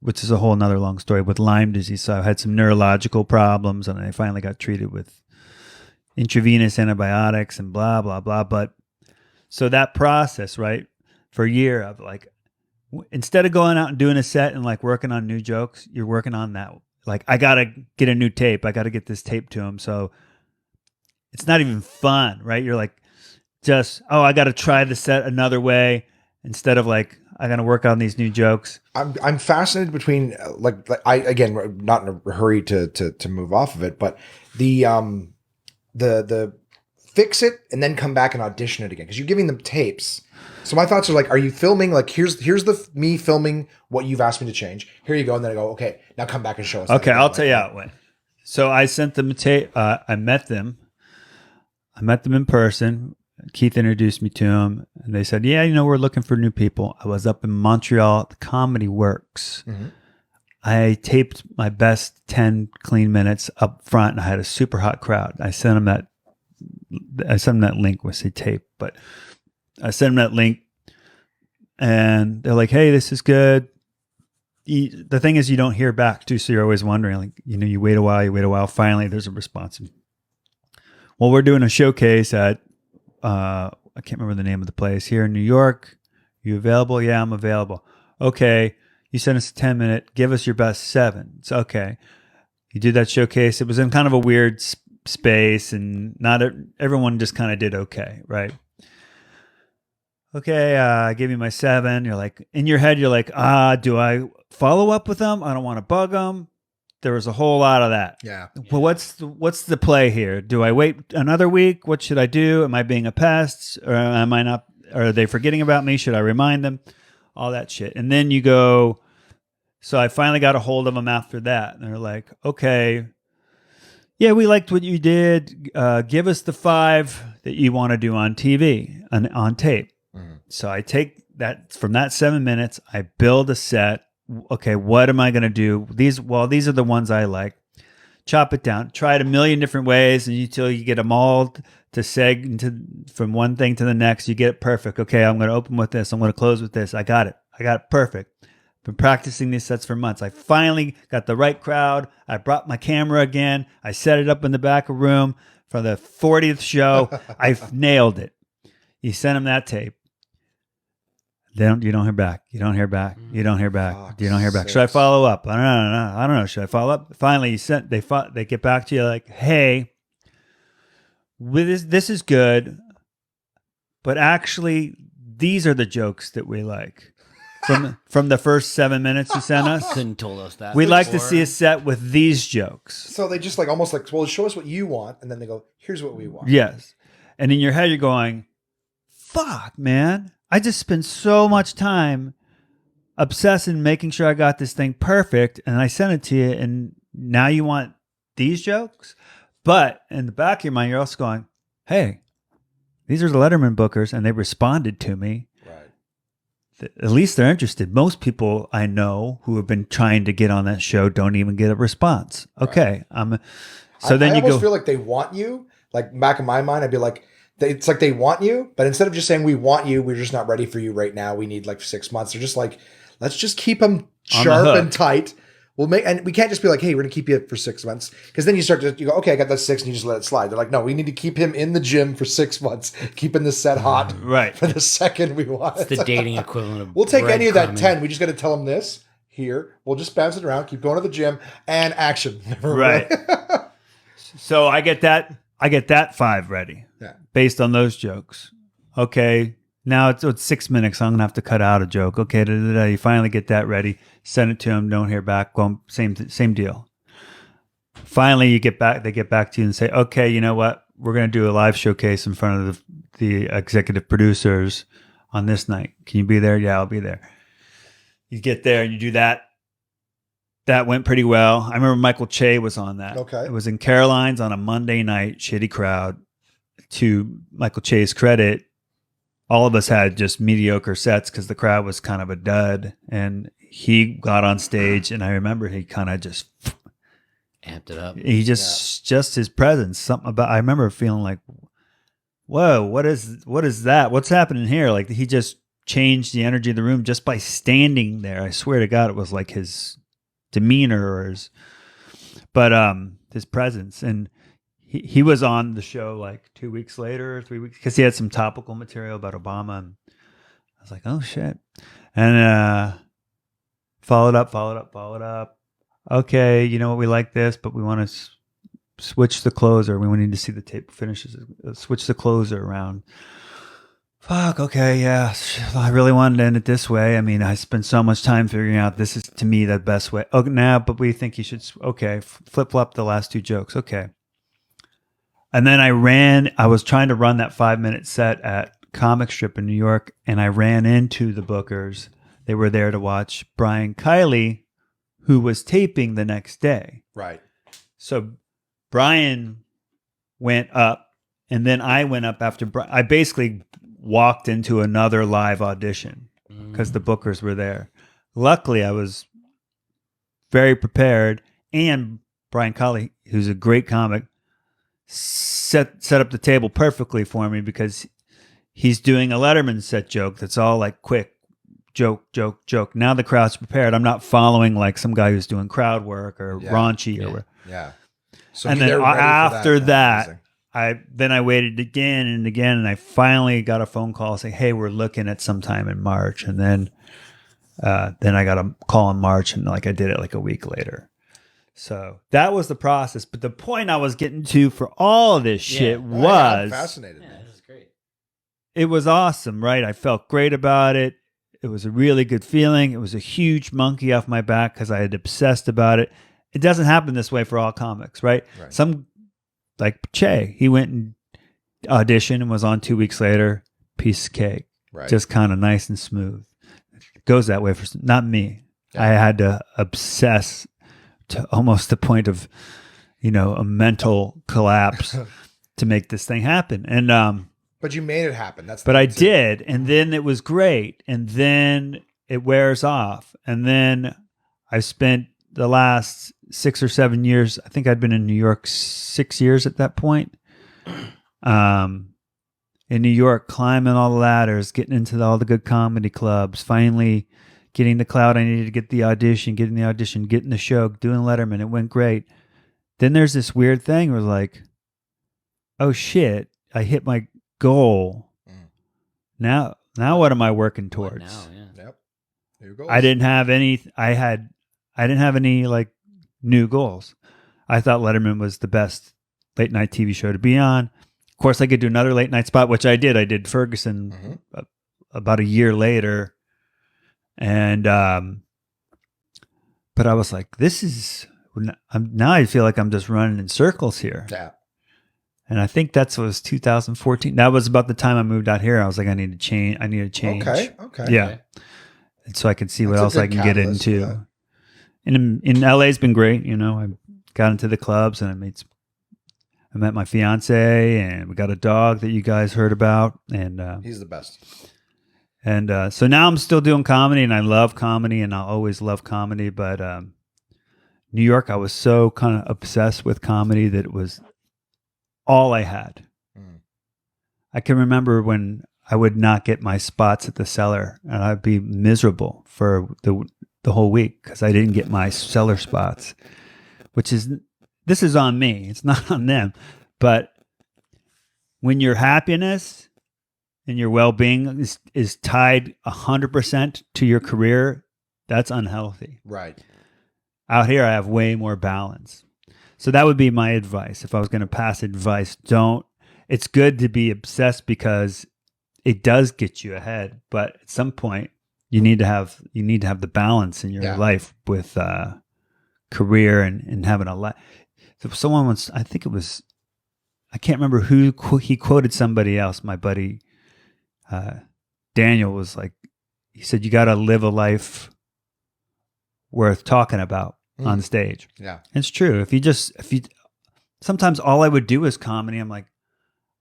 which is a whole nother long story, with Lyme disease. So I had some neurological problems, and I finally got treated with intravenous antibiotics and blah, blah, blah. But so that process, right, for a year of like, instead of going out and doing a set and like working on new jokes, you're working on that. Like, I got to get a new tape. I got to get this tape to him. So it's not even fun, right? You're like, I got to try the set another way instead of like, I got to work on these new jokes. I'm fascinated between I again, not in a hurry to move off of it, but the fix it and then come back and audition it again, because you're giving them tapes. So my thoughts are like, are you filming like here's me filming what you've asked me to change? Here you go, and then I go, okay, now come back and show us. Okay, I'll tell you how it went. So I sent them a tape. I met them in person. Keith introduced me to him, and they said, yeah, we're looking for new people. I was up in Montreal at the Comedy Works. Mm-hmm. I taped my best 10 clean minutes up front, and I had a super hot crowd. I sent them that link with the tape, but I sent them that link, and they're like, hey, this is good. The thing is, you don't hear back too, so you're always wondering, like, you wait a while, finally there's a response. Well, we're doing a showcase at, I can't remember the name of the place, here in New York. You available? Yeah, I'm available. Okay, you sent us a 10-minute, give us your best 7. It's okay. You did that showcase. It was in kind of a weird space, and not everyone just kind of did okay, right? Okay, I give you my 7. You're like, in your head, you're like, do I follow up with them? I don't want to bug them. There was a whole lot of that. Yeah. Well, what's the play here? Do I wait another week? What should I do? Am I being a pest, or am I not? Are they forgetting about me? Should I remind them? All that shit. And then you go. So I finally got a hold of them after that, and they're like, okay, yeah, we liked what you did. Give us the 5 that you want to do on TV and on tape. Mm-hmm. So I take that from that 7 minutes. I build a set. Okay, what am I going to do? These are the ones I like. Chop it down. Try it a million different ways, and until you get them all to seg from one thing to the next. You get it perfect. Okay, I'm going to open with this. I'm going to close with this. I got it perfect. Been practicing these sets for months. I finally got the right crowd. I brought my camera again. I set it up in the back of the room for the 40th show. I nailed it. You send them that tape. Then you don't hear back. You don't hear back. Should I follow up? I don't know. Should I follow up? Finally, they get back to you like, hey, this is good, but actually, these are the jokes that we like. From the first 7 minutes you sent us. Couldn't told us that. We'd like to see a set with these jokes. So they just almost like, well, show us what you want, and then they go, here's what we want. Yes. And in your head you're going, fuck, man. I just spent so much time obsessing, making sure I got this thing perfect, and I sent it to you, and now you want these jokes? But in the back of your mind, you're also going, hey, these are the Letterman bookers, and they responded to me. Right. At least they're interested. Most people I know who have been trying to get on that show don't even get a response. Okay. Right. I almost feel like they want you. Like, back in my mind, I'd be like, it's like they want you, but instead of just saying we want you, we're just not ready for you right now. We need like 6 months. They're just like, let's just keep them sharp and tight. And we can't just be like, hey, we're gonna keep you for 6 months, because then you go, okay, I got that 6, and you just let it slide. They're like, no, we need to keep him in the gym for 6 months, keeping the set hot, right, for the second we want. It's the dating equivalent of. We'll take any of that 10. We just got to tell them this here. We'll just bounce it around, keep going to the gym, and action. Right. So I get that 5 ready. Yeah. Based on those jokes. Okay, now it's 6 minutes. So I'm going to have to cut out a joke. Okay, you finally get that ready. Send it to them. Don't hear back. Well, same deal. Finally, they get back to you and say, okay, you know what? We're going to do a live showcase in front of the executive producers on this night. Can you be there? Yeah, I'll be there. You get there and you do that. That went pretty well. I remember Michael Che was on that. Okay. It was in Caroline's on a Monday night, shitty crowd. To Michael Che's credit, all of us had just mediocre sets because the crowd was kind of a dud. And he got on stage, and I remember he kind of just amped it up. He just his presence, something about. I remember feeling like, whoa, what is that? What's happening here? Like, he just changed the energy of the room just by standing there. I swear to God, it was like his demeanor or his presence. And he was on the show like 2 weeks later, 3 weeks, because he had some topical material about Obama. And I was like, oh shit. And followed up. Okay, you know what? We like this, but we want to switch the closer. We need to see the tape finishes. Switch the closer around. Fuck, okay, yeah. I really wanted to end it this way. I mean, I spent so much time figuring out this is, to me, the best way. Oh, now, but we think you should, okay, flip-flop the last 2 jokes. Okay. And then I was trying to run that 5-minute set at Comic Strip in New York, and I ran into the bookers. They were there to watch Brian Kiley, who was taping the next day. Right. So Brian went up And then I went up after I basically walked into another live audition because the bookers were there. Luckily, I was very prepared, and Brian Colley, who's a great comic, set up the table perfectly for me because he's doing a Letterman set joke that's all like quick joke. Now the crowd's prepared. I'm not following like some guy who's doing crowd work or raunchy or So and then after that, I waited again and again, and I finally got a phone call saying, "Hey, we're looking at sometime in March." And then I got a call in March, and like I did it like a week later. So that was the process. But the point I was getting to for all of this shit was fascinated. Yeah, this is great. It was awesome, right? I felt great about it. It was a really good feeling. It was a huge monkey off my back because I had obsessed about it. It doesn't happen this way for all comics, right? Some like Che, he went and auditioned and was on 2 weeks later. Piece of cake, just kind of nice and smooth. It goes that way for not me. I had to obsess to almost the point of, a mental collapse to make this thing happen. And but you made it happen. But I did, and then it was great, and then it wears off, and then I spent the last 6 or 7 years. I think I'd been in New York 6 years at that point. In New York, climbing all the ladders, getting into all the good comedy clubs, finally getting the clout I needed to get the audition, getting the show, doing Letterman. It went great. Then there's this weird thing where like, oh shit, I hit my goal. Now what am I working towards? Yep. New goals. I didn't have any like new goals. I thought Letterman was the best late night TV show to be on. Of course, I could do another late night spot, which I did. I did Ferguson about a year later. And, but I was like, now I feel like I'm just running in circles here. Yeah. And I think that was 2014. That was about the time I moved out here. I was like, I need to change. Okay. Yeah. And so I can see what else I can get into. And in LA's been great. I got into the clubs and I met my fiance, and we got a dog that you guys heard about. And he's the best. And so now I'm still doing comedy, and I love comedy, and I'll always love comedy. But New York, I was so kind of obsessed with comedy that it was all I had. I can remember when I would not get my spots at the Cellar, and I'd be miserable for the whole week because I didn't get my Cellar spots, this is on me. It's not on them. But when your happiness and your well-being is tied 100% to your career, that's unhealthy. Right. Out here, I have way more balance. So that would be my advice. If I was going to pass advice, it's good to be obsessed because it does get you ahead. But at some point, you need to have the balance in your life with career and having a life. So someone once, I can't remember who he quoted somebody else. My buddy Daniel was like, he said, you got to live a life worth talking about on stage. Yeah. And it's true. If you sometimes all I would do is comedy. I'm like,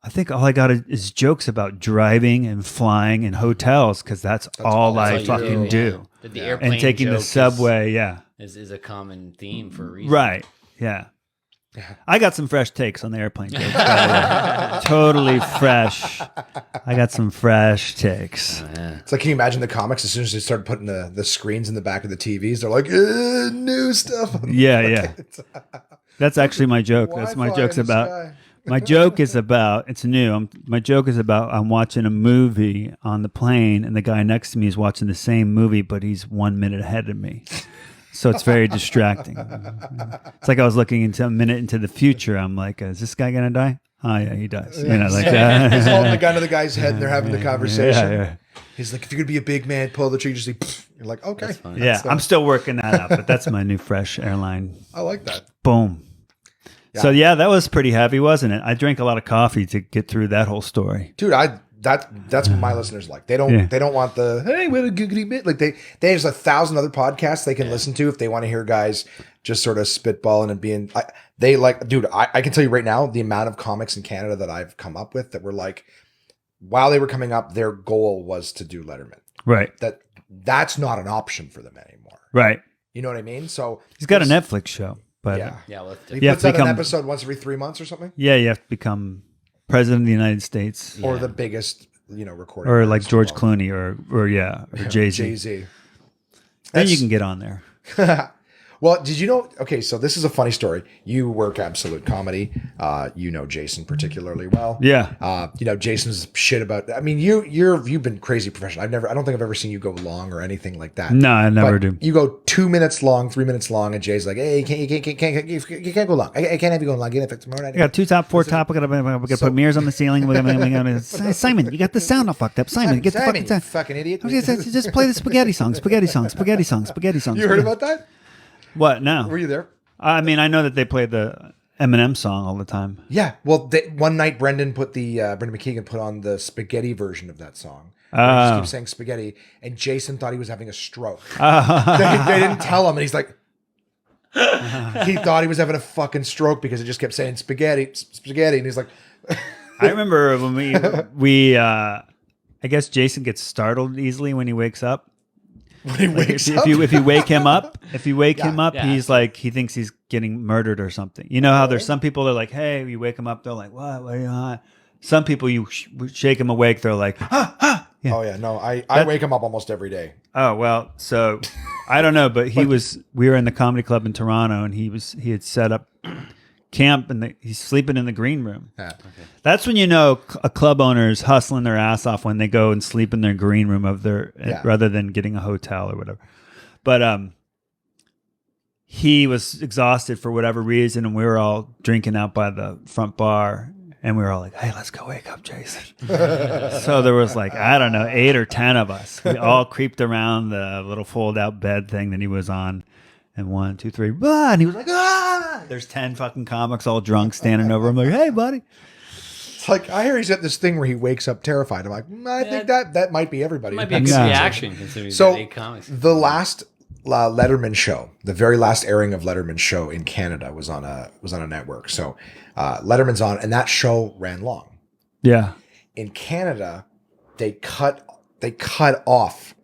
I think all I got is jokes about driving and flying in hotels because that's all I fucking do. Yeah. The airplane and taking the subway, is a common theme for a reason. Right. Yeah. I got some fresh takes on the airplane jokes, by the way. Totally fresh. I got some fresh takes. It's like, can you imagine the comics as soon as they start putting the screens in the back of the TVs, they're like, new stuff. Yeah. That's actually my joke. That's my joke's about. My joke is about, it's new. My joke is about, I'm watching a movie on the plane and the guy next to me is watching the same movie, but he's 1 minute ahead of me. So it's very distracting. It's like I was looking into a minute into the future. I'm like, is this guy going to die? Oh, yeah, he does. He's holding the gun to the guy's head and they're having the conversation. Yeah. He's like, if you're going to be a big man, pull the trigger. You're like, okay. Yeah, I'm still working that out, but that's my new fresh airline. I like that. Boom. Yeah. So, that was pretty heavy, wasn't it? I drank a lot of coffee to get through that whole story. Dude, That's what my listeners like. They don't want the hey, we have a giggity bit. Like there's 1,000 other podcasts they can listen to if they want to hear guys just sort of spitballing and being. They like, dude. I can tell you right now the amount of comics in Canada that I've come up with that were like, while they were coming up, their goal was to do Letterman. Right. That's not an option for them anymore. Right. You know what I mean? So he's got a Netflix show, but he puts out an episode once every 3 months or something. Yeah, you have to become president of the United States, or the biggest, recording, or like George Clooney, or Jay-Z. Jay-Z. Then you can get on there. Well, did you know? Okay, so this is a funny story. You work Absolute Comedy. You know Jason particularly well. Yeah. Jason's shit about. I mean, you've been crazy professional. I don't think I've ever seen you go long or anything like that. No, I never do. You go 2 minutes long, 3 minutes long, and Jay's like, "Hey, you can't go long. I can't have you going long. Get it fixed tomorrow night." I got 2 top, 4 top. We're gonna put mirrors on the ceiling. Simon, you got the sound all fucked up. Simon, get the fucking sound. Fucking idiot. Just play the spaghetti song. You heard about that? What? No. Were you there? I mean, I know that they play the Eminem song all the time. Yeah. Well, one night Brendan McKeegan put on the spaghetti version of that song. He just keeps saying spaghetti, and Jason thought he was having a stroke. They didn't tell him, and he's like, he thought he was having a fucking stroke because it just kept saying spaghetti, and he's like, I remember when we I guess Jason gets startled easily when he wakes up. When he wakes up? If you wake him up, he's like, he thinks he's getting murdered or something. You know how there's some people that are like, hey, you wake him up, they're like, what are you on? Some people, you shake them awake, they're like, ah. Yeah. Oh yeah, no, I wake him up almost every day. Oh, well, so I don't know, but we were in the comedy club in Toronto, and he had set up camp, and he's sleeping in the green room. Yeah. Okay. That's when you know a club owner is hustling their ass off when they go and sleep in their green room rather than getting a hotel or whatever. But he was exhausted for whatever reason, and we were all drinking out by the front bar, and we were all like, "Hey, let's go wake up Jason." So there was like, I don't know, 8 or 10 of us. We all creeped around the little fold-out bed thing that he was on. And 1, 2, 3, and he was like, ah! There's 10 fucking comics all drunk standing over him like, hey, buddy. It's like, I hear he's at this thing where he wakes up terrified. I'm like, I think that might be everybody. It might be a good reaction considering so 8 comics. The last Letterman show, the very last airing of Letterman's show in Canada was on a network. So Letterman's on, and that show ran long. Yeah. In Canada, they cut off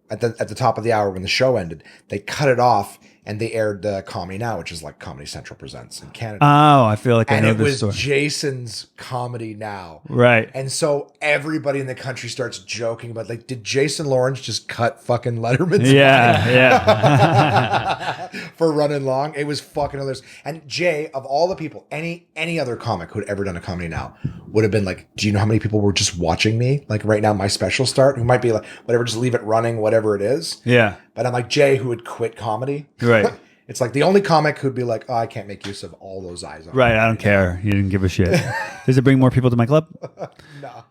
at the top of the hour when the show ended. They cut it off. And they aired Comedy Now, which is like Comedy Central Presents in Canada. Oh, I feel like I know this story. And it was Jason's Comedy Now. Right. And so everybody in the country starts joking about, like, did Jason Lawrence just cut fucking Letterman's yeah. for running long? It was fucking hilarious. And Jay, of all the people, any other comic who'd ever done a Comedy Now would have been like, do you know how many people were just watching me? Like right now, my special start, who might be like, whatever, just leave it running, whatever it is. Yeah. But I'm like Jay, who would quit comedy. Right. It's like the only comic who'd be like, oh, I can't make use of all those eyes on right. I don't care. You didn't give a shit. Does it bring more people to my club? No.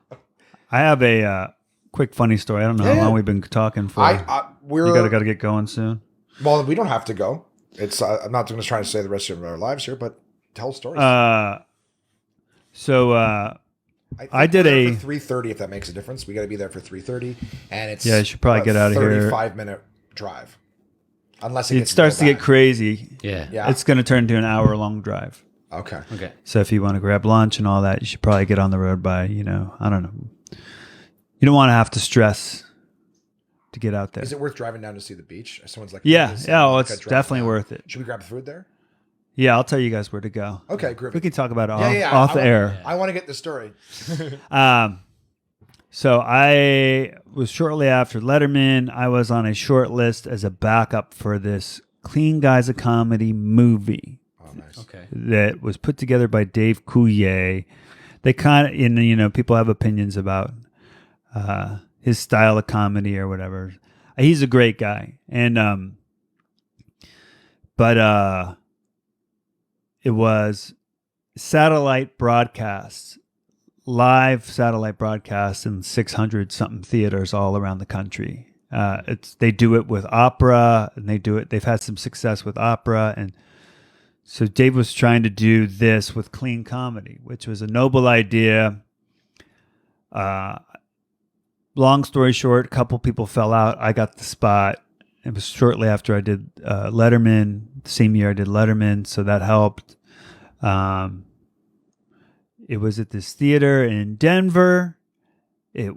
I have a quick funny story. I don't know how long we've been talking for. We're got to get going soon. Well, we don't have to go. It's I'm not going to try to say the rest of our lives here, but tell stories. I did a 3:30 if that makes a difference. We got to be there for 3:30, and it's you should probably get out of here. 35-minute drive, unless it starts to get crazy. Yeah, it's going to turn into an hour-long drive. Okay. So if you want to grab lunch and all that, you should probably get on the road by I don't know. You don't want to have to stress to get out there. Is it worth driving down to see the beach? Someone's like, yeah. Well, it's definitely worth it. Should we grab food there? Yeah, I'll tell you guys where to go. Okay, groovy. We can talk about it off the air. I want to get the story. So I was shortly after Letterman. I was on a short list as a backup for this Clean Guys of Comedy movie. Oh, nice. Okay. That was put together by Dave Coulier. They kind of, people have opinions about his style of comedy or whatever. He's a great guy. And, but it was satellite broadcasts, live satellite broadcasts in 600 something theaters all around the country. They do it with opera, and they've had some success with opera. And so Dave was trying to do this with clean comedy, which was a noble idea. long story short, a couple people fell out. I got the spot. It was shortly after I did Letterman. The same year I did Letterman, so that helped. It was at this theater in Denver. It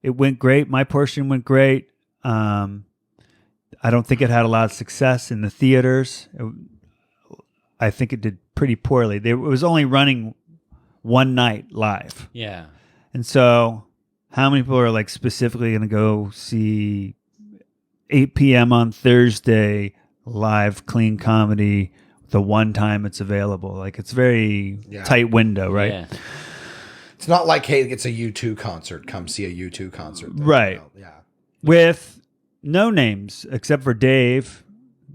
went great. My portion went great. I don't think it had a lot of success in the theaters. I think it did pretty poorly. It was only running one night live. Yeah. And so how many people are like specifically going to go see 8 p.m. on Thursday live clean comedy the one time it's available? Like it's very tight window, right? Yeah. It's not like, hey, it's a U2 concert. Come see a U2 concert. Right. Yeah. With no names except for Dave.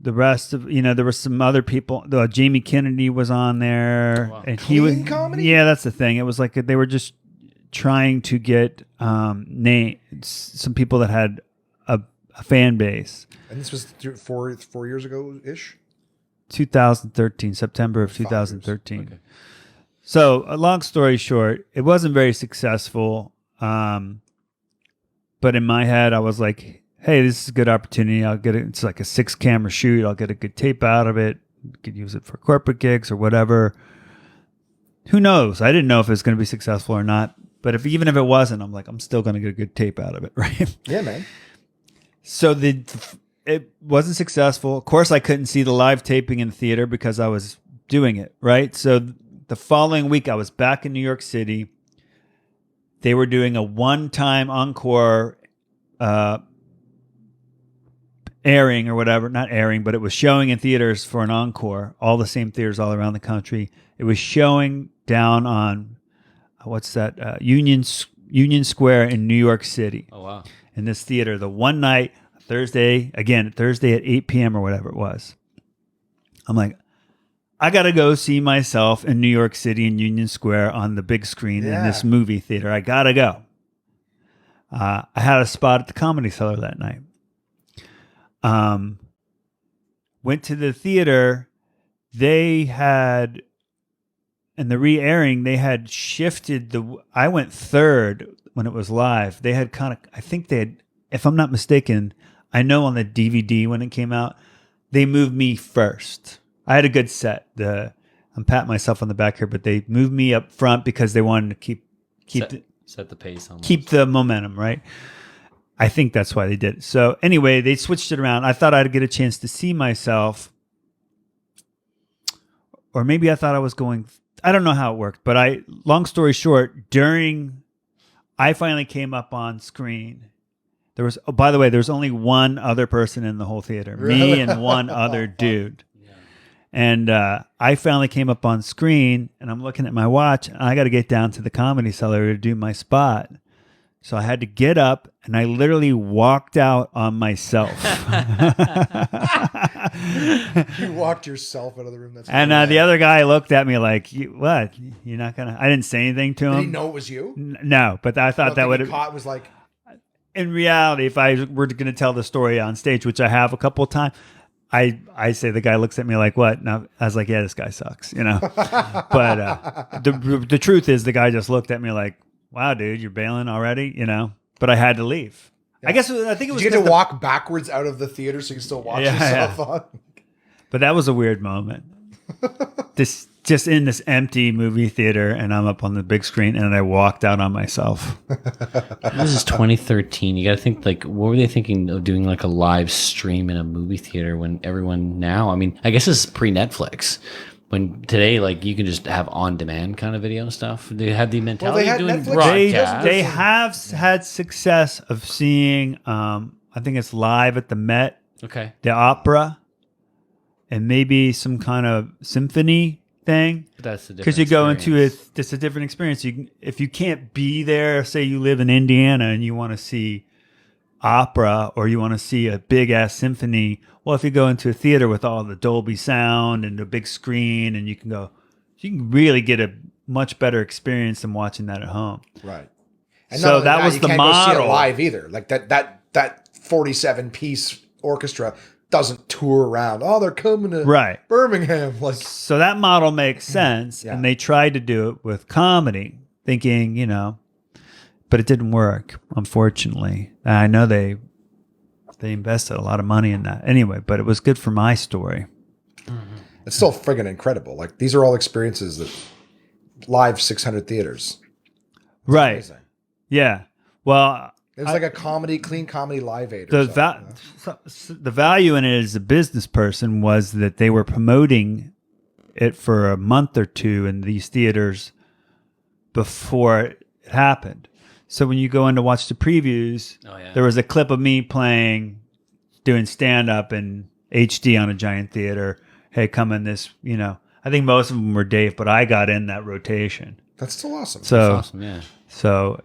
The rest of, there were some other people. Jamie Kennedy was on there. Wow. And Clean comedy? Yeah, that's the thing. It was like they were just trying to get some people that had a fan base. And this was 4 years ago-ish? 2013, September of 2013. Okay. So, a long story short, it wasn't very successful. But in my head, I was like, hey, this is a good opportunity. I'll get it. It's like a 6-camera shoot. I'll get a good tape out of it. Could use it for corporate gigs or whatever. Who knows? I didn't know if it was going to be successful or not. But even if it wasn't, I'm like, I'm still going to get a good tape out of it, right? Yeah, man. So it wasn't successful. Of course, I couldn't see the live taping in the theater because I was doing it, right? So the following week, I was back in New York City. They were doing a one-time encore airing or whatever. Not airing, but it was showing in theaters for an encore. All the same theaters all around the country. It was showing down on, what's that? Union Square in New York City. Oh, wow. In this theater, the one night, Thursday at 8 p.m. or whatever it was. I'm like, I got to go see myself in New York City in Union Square on the big screen in this movie theater. I got to go. I had a spot at the Comedy Cellar that night. Went to the theater. They had, in the re-airing, they had shifted I went third when it was live. They had I think they had, if I'm not mistaken, I know on the DVD when it came out, they moved me first. I had a good set. I'm patting myself on the back here, but they moved me up front because they wanted to set the pace on keep the momentum, right? I think that's why they did it. So anyway, they switched it around. I thought I'd get a chance to see myself, or maybe I thought I was going. I don't know how it worked, but long story short, I finally came up on screen. There was, by the way, there was only one other person in the whole theater, Really? me and one other dude. Yeah. And I finally came up on screen, and I'm looking at my watch, and I got to get down to the Comedy Cellar to do my spot. So I had to get up, and I literally walked out on myself. You walked yourself out of the room. That's and the other guy looked at me like, "What? You're not gonna?" I didn't say anything to him. Did he know it was you? No, but I thought that would have caught was like. In reality, if I were going to tell the story on stage, which I have a couple of times, I say the guy looks at me like, "What?" Now I was like, "Yeah, this guy sucks," But the truth is, the guy just looked at me like, "Wow, dude, you're bailing already," But I had to leave. Yeah. I think it was. Did you get to walk backwards out of the theater so you can still watch yourself on? But that was a weird moment. Just in this empty movie theater, and I'm up on the big screen, and I walked out on myself. This is 2013. You got to think, like, what were they thinking of doing, like, a live stream in a movie theater when everyone now, I mean, I guess this is pre-Netflix. When today, like, you can just have on-demand kind of video and stuff. They had the mentality of doing broadcast. They have had success of seeing, I think it's live at the Met, the opera, and maybe some kind of symphony thing. But that's a different because you go into it. It's a different experience. If you can't be there, say you live in Indiana and you want to see opera or you want to see a big ass symphony. Well, if you go into a theater with all the Dolby sound and the big screen, and you can really get a much better experience than watching that at home. Right. And so that was the model. Go see it live either. Like that 47-piece orchestra doesn't tour around. Oh, they're coming to Birmingham. Like, so that model makes sense, and they tried to do it with comedy, thinking, but it didn't work, unfortunately. And I know they invested a lot of money in that anyway, but it was good for my story. It's still friggin' incredible. Like, these are all experiences that live 600 theaters. Right. Amazing. Yeah. Well, it was like a clean comedy live aid. The value in it as a business person was that they were promoting it for a month or two in these theaters before it happened. So when you go in to watch the previews, there was a clip of me doing stand-up in HD on a giant theater. Hey, come in this, I think most of them were Dave, but I got in that rotation. That's still awesome. So, That's awesome, yeah. So,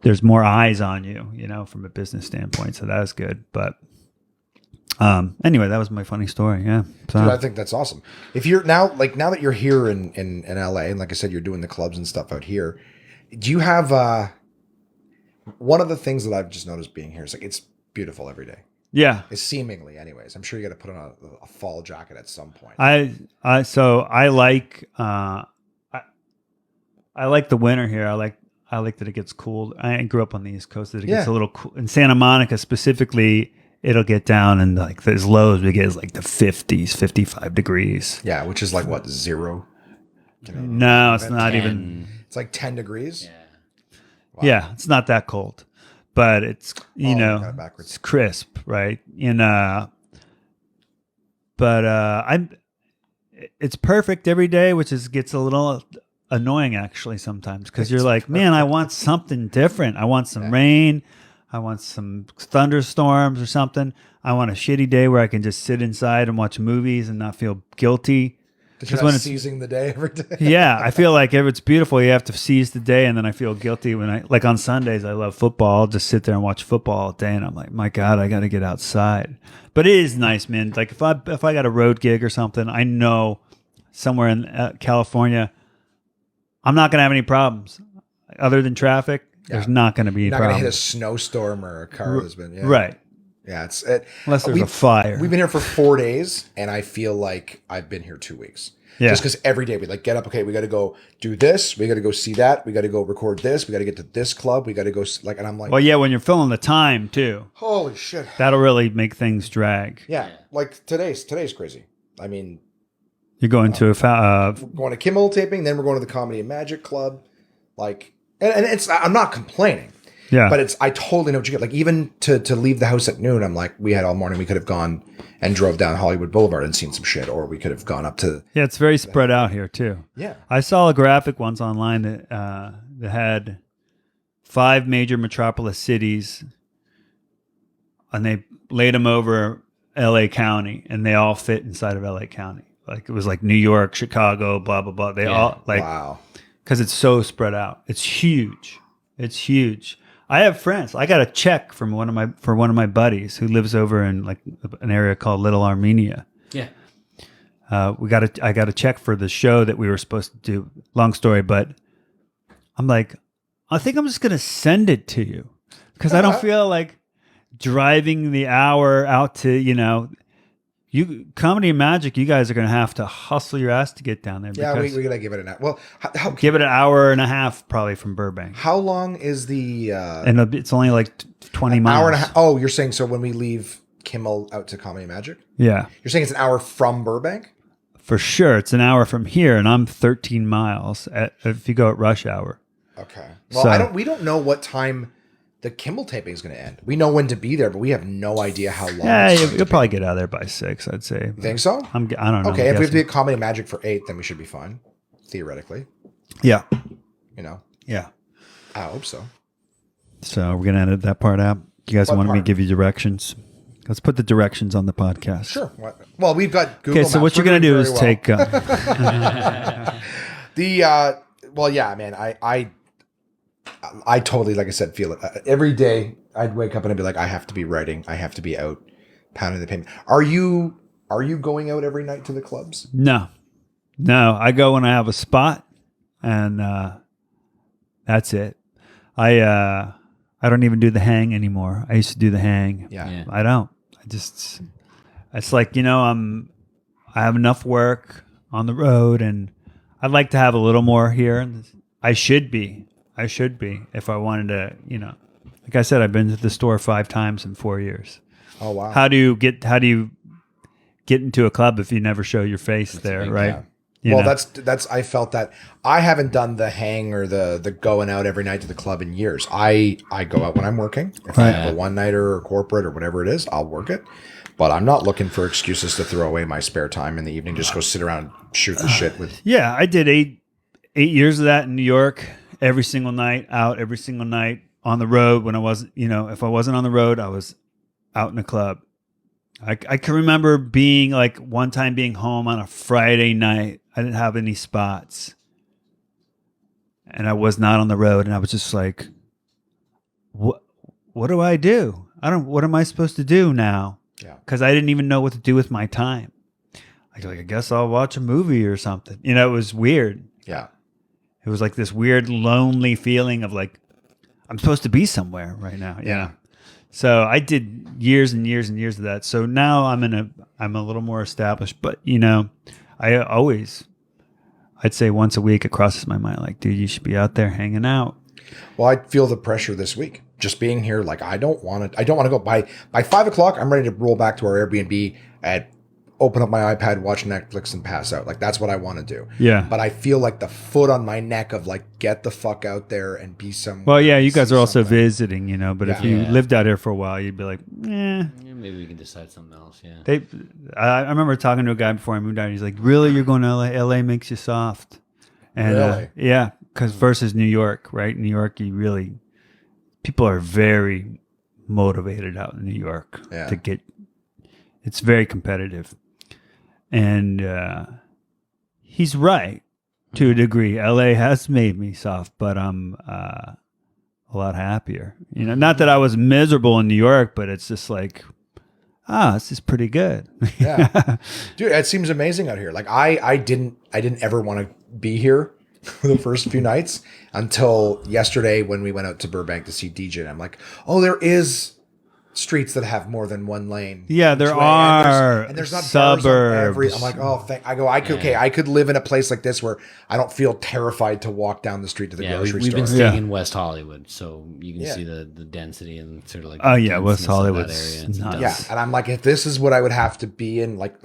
there's more eyes on you, from a business standpoint. So that was good. But anyway, that was my funny story. Yeah. So, dude, I think that's awesome. If you're now that you're here in LA, and like I said, you're doing the clubs and stuff out here, do you have one of the things that I've just noticed being here is like it's beautiful every day. yeah. It's seemingly anyways. I'm sure you got to put on a fall jacket at some point. I like the winter here. I like that it gets cold. I grew up on the East Coast. That it gets a little cool. In Santa Monica specifically, it'll get down and like as low as we get is like the 50s, 55 degrees. Yeah, which is like what, 0? No, it's not 10. even. It's like 10 degrees. Yeah. Wow. Yeah, it's not that cold, but it's got it backwards. it's crisp, right? It's perfect every day, which gets a little annoying actually sometimes because you're like, man, I want something different. I want some rain. I want some thunderstorms or something. I want a shitty day where I can just sit inside and watch movies and not feel guilty. Because you're not seizing the day every day. Yeah, I feel like if it's beautiful, you have to seize the day, and then I feel guilty when like on Sundays, I love football. I'll just sit there and watch football all day, and I'm like, my God, I got to get outside. But it is nice, man. Like if I got a road gig or something, I know somewhere in California, I'm not going to have any problems other than traffic. There's not going to be any You're not going to problems. hit a snowstorm or a car that's been Right. Yeah, Unless there's a fire. We've been here for 4 days, and I feel like I've been here 2 weeks. Yeah. Just because every day we get up. Okay, we got to go do this. We got to go see that. We got to go record this. We got to get to this club. We got to go and I'm like, well, yeah, when you're filling the time too, holy shit, that'll really make things drag. Yeah, like today's crazy. I mean, you're going to we're going to Kimmel taping, then we're going to the Comedy and Magic Club, like, and it's I'm not complaining. Yeah. But I totally know what you get. Like, even to leave the house at noon, I'm like, we had all morning. We could have gone and drove down Hollywood Boulevard and seen some shit, or we could have gone up to. Yeah, it's very spread out here too. Yeah. I saw a graphic once online that had 5 major metropolis cities, and they laid them over LA County, and they all fit inside of LA County. Like it was like New York, Chicago, blah blah blah. They all like wow, because it's so spread out. It's huge. It's huge. I have friends. I got a check from one of my buddies who lives over in like an area called Little Armenia. Yeah. I got a check for the show that we were supposed to do. Long story, but I'm like, I think I'm just gonna send it to you because I don't feel like driving the hour out to you Comedy and Magic. You guys are gonna have to hustle your ass to get down there. Yeah, we gotta give it an hour. Well, give it an hour and a half probably from Burbank. How long is the? And it's only like 20 miles. Hour and a half. Oh, you're saying so when we leave Kimmel out to Comedy and Magic? Yeah. You're saying it's an hour from Burbank? For sure, it's an hour from here, and I'm 13 miles if you go at rush hour. Okay. Well, we don't know what time the Kimmel taping is going to end. We know when to be there, but we have no idea how long. Yeah, you'll probably get out of there by 6, I'd say. You think so? I don't know. Okay, if we have to be at Comedy and Magic for 8, then we should be fine, theoretically. Yeah. Yeah. I hope so. So we're gonna edit that part out. You guys What wanted me to part? give you directions. Let's put the directions on the podcast. Sure. Well, we've got Google Okay, so Maps. what you're We're gonna do doing is very take. well, yeah, man. I totally, like I said, feel it. Every day I'd wake up and I'd be like, I have to be writing. I have to be out pounding the pavement. Are you going out every night to the clubs? No, I go when I have a spot, and that's it. I don't even do the hang anymore. I used to do the hang. Yeah. I don't. It's like, I have enough work on the road, and I'd like to have a little more here. And I should be. I should be if I wanted to, like I said, I've been to the store 5 times in 4 years. Oh wow. How do you get into a club if you never show your face there, right? Yeah. You Well, know? that's I felt that I haven't done the hang or the going out every night to the club in years. I go out when I'm working. If I have a one nighter or corporate or whatever it is, I'll work it. But I'm not looking for excuses to throw away my spare time in the evening. Just go sit around and shoot the shit with. Yeah, I did 8 years of that in New York. Every single night, out every single night on the road. When I wasn't, if I wasn't on the road, I was out in a club. I can remember being like one time being home on a Friday night. I didn't have any spots, and I was not on the road. And I was just like, "What? What do I do? What am I supposed to do now?" Yeah. Because I didn't even know what to do with my time. I guess I'll watch a movie or something. It was weird. Yeah. It was like this weird, lonely feeling of like, I'm supposed to be somewhere right now. Yeah. So I did years and years and years of that. So now I'm a little more established, but I'd say once a week it crosses my mind, like, dude, you should be out there hanging out. Well, I feel the pressure this week. Just being here, like I don't want to go by 5 o'clock. I'm ready to roll back to our Airbnb and open up my iPad, watch Netflix, and pass out. Like that's what I want to do. Yeah. But I feel like the foot on my neck of like get the fuck out there and be somewhere. Well, yeah, you guys are also something. visiting, but if you Yeah. lived out here for a while, you'd be like, Yeah, maybe we can decide something else. Yeah. I remember talking to a guy before I moved out. He's like, really, you're going to LA? LA makes you soft. And Really? yeah, because versus New York, right? New York, people are very motivated out in New York Yeah. it's very competitive. And he's right to a degree. LA has made me soft, but I'm a lot happier. Not that I was miserable in New York, but it's just like, this is pretty good. Yeah. Dude, it seems amazing out here. Like I didn't ever want to be here the first few nights until yesterday when we went out to Burbank to see DJ. And I'm like, oh, there is streets that have more than one lane. Yeah, there each way. are and there's not suburbs. bars on every. I'm like, oh, I could live in a place like this where I don't feel terrified to walk down the street to the Yeah, grocery we've store. been staying in West Hollywood, so you can Yeah. see the density and sort of like. Oh, yeah, West denseness of that Hollywood's area. It's nuts. Yeah, and I'm like, if this is what I would have to be in, like,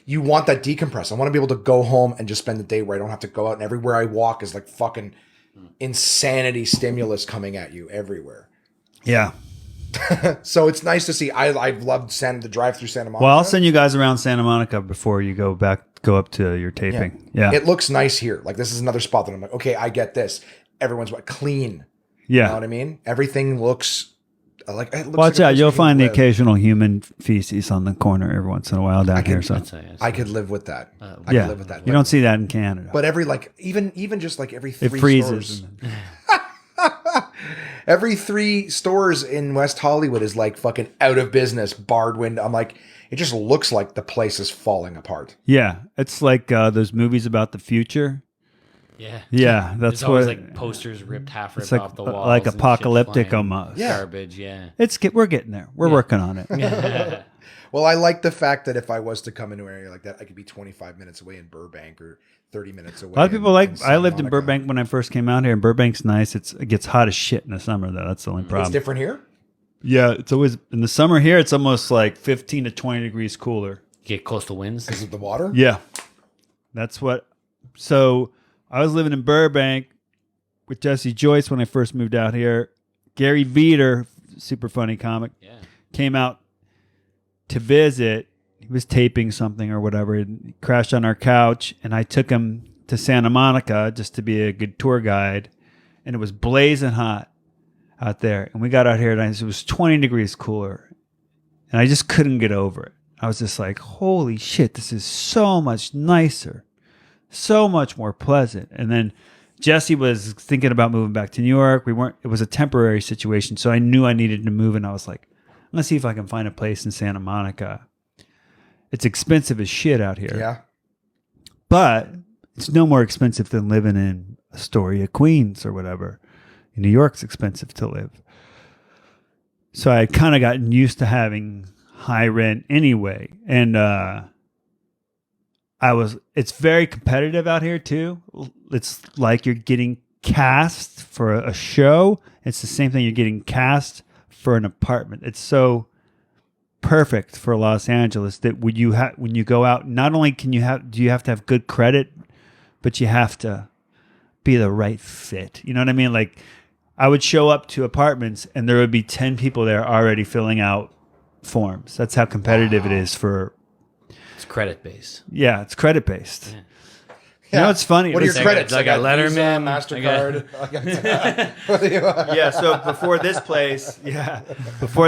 you want that decompress. I want to be able to go home and just spend the day where I don't have to go out, and everywhere I walk is like fucking insanity stimulus coming at you everywhere. Yeah. So it's nice to see. I've loved the drive through Santa Monica. Well, I'll send you guys around Santa Monica before you go up to your taping. Yeah. It looks nice here. Like this is another spot that I'm like, okay, I get this. Everyone's clean. Yeah. You know what I mean? Everything looks like. It looks Watch like a out. place You'll we can find the live. occasional human feces on the corner every once in a while down here. So I could live with that. I yeah, could live with that. you don't see that in Canada. But every even just like every It three freezes. stores. Every 3 stores in West Hollywood is like fucking out of business, barred window. I'm like, it just looks like the place is falling apart. Yeah. It's like those movies about the future. Yeah. Yeah. That's There's always what like posters half ripped like off the walls. like and shit apocalyptic flying. almost. Yeah. Garbage, yeah. We're getting there. We're working on it. Well, I like the fact that if I was to come into an area like that, I could be 25 minutes away in Burbank or 30 minutes away. A lot of people in I Santa lived in Monica. Burbank when I first came out here, and Burbank's nice. It gets hot as shit in the summer, though. That's the only It's problem. different here. Yeah, it's always in the summer here. It's almost like 15 to 20 degrees cooler. Get coastal winds. Because of the water. Yeah, that's what. So I was living in Burbank with Jesse Joyce when I first moved out here. Gary Veter, super funny comic, Yeah. came out to visit. He was taping something or whatever. And he crashed on our couch, and I took him to Santa Monica just to be a good tour guide. And it was blazing hot out there. And we got out here, and it was 20 degrees cooler. And I just couldn't get over it. I was just like, holy shit, this is so much nicer, so much more pleasant. And then Jesse was thinking about moving back to New York. It was a temporary situation. So I knew I needed to move. And I was like, I'm going to see if I can find a place in Santa Monica. It's expensive as shit out here. Yeah. But it's no more expensive than living in Astoria, Queens or whatever. In New York's expensive to live. So I had kind of gotten used to having high rent anyway. And it's very competitive out here too. It's like you're getting cast for a show, it's the same thing you're getting cast for an apartment. It's so perfect for Los Angeles that when you go out, not only do you have to have good credit, but you have to be the right fit. You know what I mean? Like, I would show up to apartments and there would be 10 people there already filling out forms. That's how competitive it is for. It's credit based. Yeah, it's credit based. Yeah. You know, it's funny. What are your credits? I got Letterman, MasterCard. Yeah, so before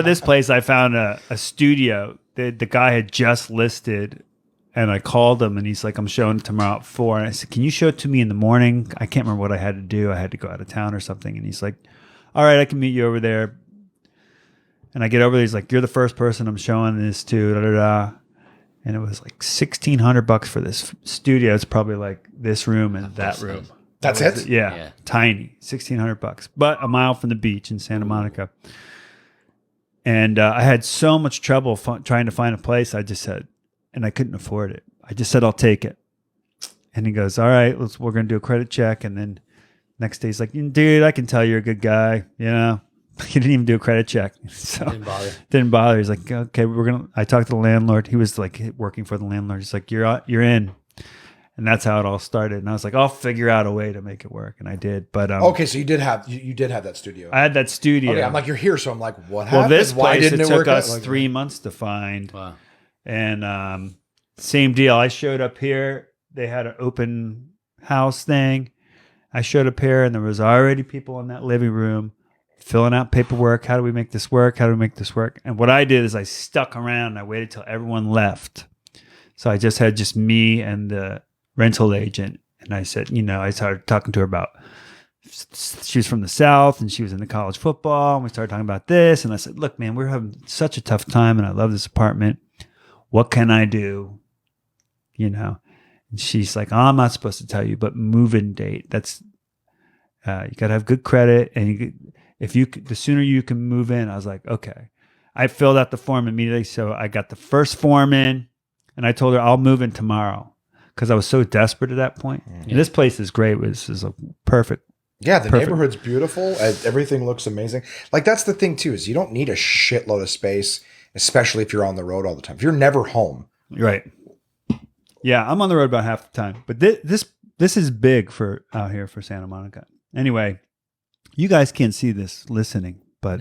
this place, I found a studio that the guy had just listed, and I called him, and he's like, I'm showing it tomorrow at 4. And I said, can you show it to me in the morning? I can't remember what I had to do. I had to go out of town or something. And he's like, all right, I can meet you over there. And I get over there. He's like, you're the first person I'm showing this to, da-da-da. And it was like $1,600 for this studio. It's probably like this room and that room. That's it? Yeah, tiny, $1,600, but a mile from the beach in Santa Monica. And I had so much trouble trying to find a place. I just said, and I couldn't afford it. I just said, I'll take it. And he goes, all right, we're going to do a credit check. And then next day he's like, dude, I can tell you're a good guy. You know, he didn't even do a credit check. So didn't bother. He's like, okay, I talked to the landlord. He was like working for the landlord. He's like, you're in. And that's how it all started. And I was like, I'll figure out a way to make it work. And I did. But okay, so you did have that studio. I had that studio. Okay, I'm like, you're here, so I'm like, what happened? Well, this Why place, didn't it it work took us out? 3 months to find. Wow. And same deal. I showed up here. They had an open house thing. I showed up here, and there was already people in that living room filling out paperwork. How do we make this work? How do we make this work? And what I did is I stuck around. And I waited till everyone left. So I just had me and the rental agent. And I said, I started talking to her about, she was from the South and she was into college football. And we started talking about this. And I said, look, man, we're having such a tough time and I love this apartment. What can I do? And she's like, oh, I'm not supposed to tell you, but move-in date. That's, you got to have good credit. And the sooner you can move in, I was like, okay. I filled out the form immediately. So I got the first form in and I told her I'll move in tomorrow because I was so desperate at that point. Yeah. And this place is great. This is a perfect. Yeah, the neighborhood's beautiful. Everything looks amazing. Like, that's the thing too, is you don't need a shitload of space, especially if you're on the road all the time. If you're never home. Right. Yeah, I'm on the road about half the time. But this is big for out here for Santa Monica. Anyway, you guys can't see this listening, but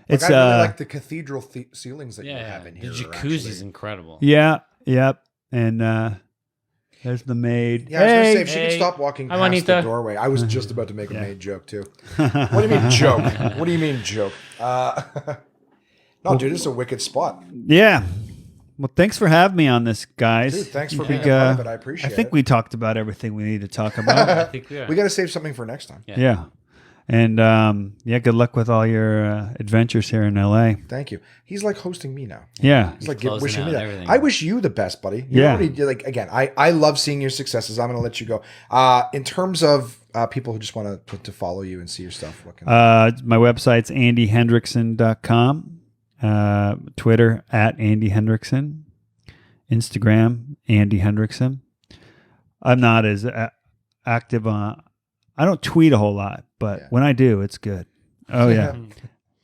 it's I really like the cathedral ceilings that you have in here. The jacuzzi's incredible. Yeah, yep. And there's the maid. Yeah, I was going to say, if she could stop walking past the doorway. I was just about to make a maid joke, too. What do you mean, joke? What do you mean, joke? No, dude, it's a wicked spot. Yeah. Well, thanks for having me on this, guys. Dude, thanks for being a part of it. I appreciate it. I think we talked about everything we need to talk about. I think we got to save something for next time. Yeah. And good luck with all your adventures here in LA. Thank you. He's like hosting me now. Yeah. He's like wishing me that. I wish you the best, buddy. Again, I love seeing your successes. I'm going to let you go. In terms of people who just want to follow you and see your stuff, what can my website's andyhendrickson.com. Twitter @AndyHendrickson, Instagram Andy Hendrickson. I'm not as active on. I don't tweet a whole lot, but when I do, it's good. Oh yeah,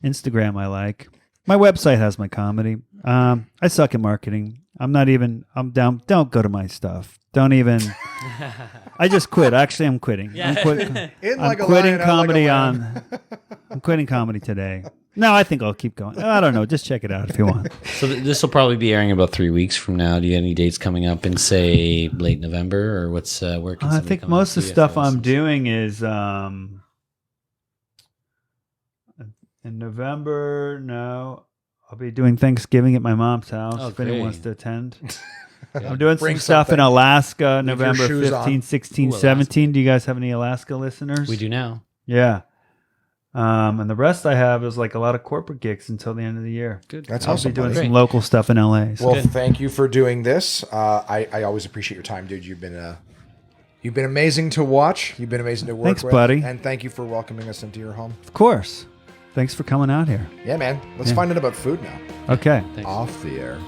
Instagram I like. My website has my comedy. I suck at marketing. I'm down. Don't go to my stuff. Don't even. I just quit. Actually, I'm quitting. Yeah. I'm quitting comedy on. I'm quitting comedy today. No, I think I'll keep going. I don't know. Just check it out if you want. So this will probably be airing about 3 weeks from now. Do you have any dates coming up in, say, late November, or what's where can I think most of the stuff I'm doing is in November. No, I'll be doing Thanksgiving at my mom's house if anyone wants to attend. I'm doing some stuff in Alaska, November 15, 16, 17. Do you guys have any Alaska listeners? We do now. Yeah. And the rest I have is like a lot of corporate gigs until the end of the year. Good. That's I'll awesome. be doing some local stuff in LA. So. Well, thank you for doing this. I always appreciate your time, dude. You've been amazing to watch. You've been amazing to work with. Thanks, buddy. And thank you for welcoming us into your home. Of course. Thanks for coming out here. Yeah, man. Let's find out about food now. Okay. Thanks. Off the air.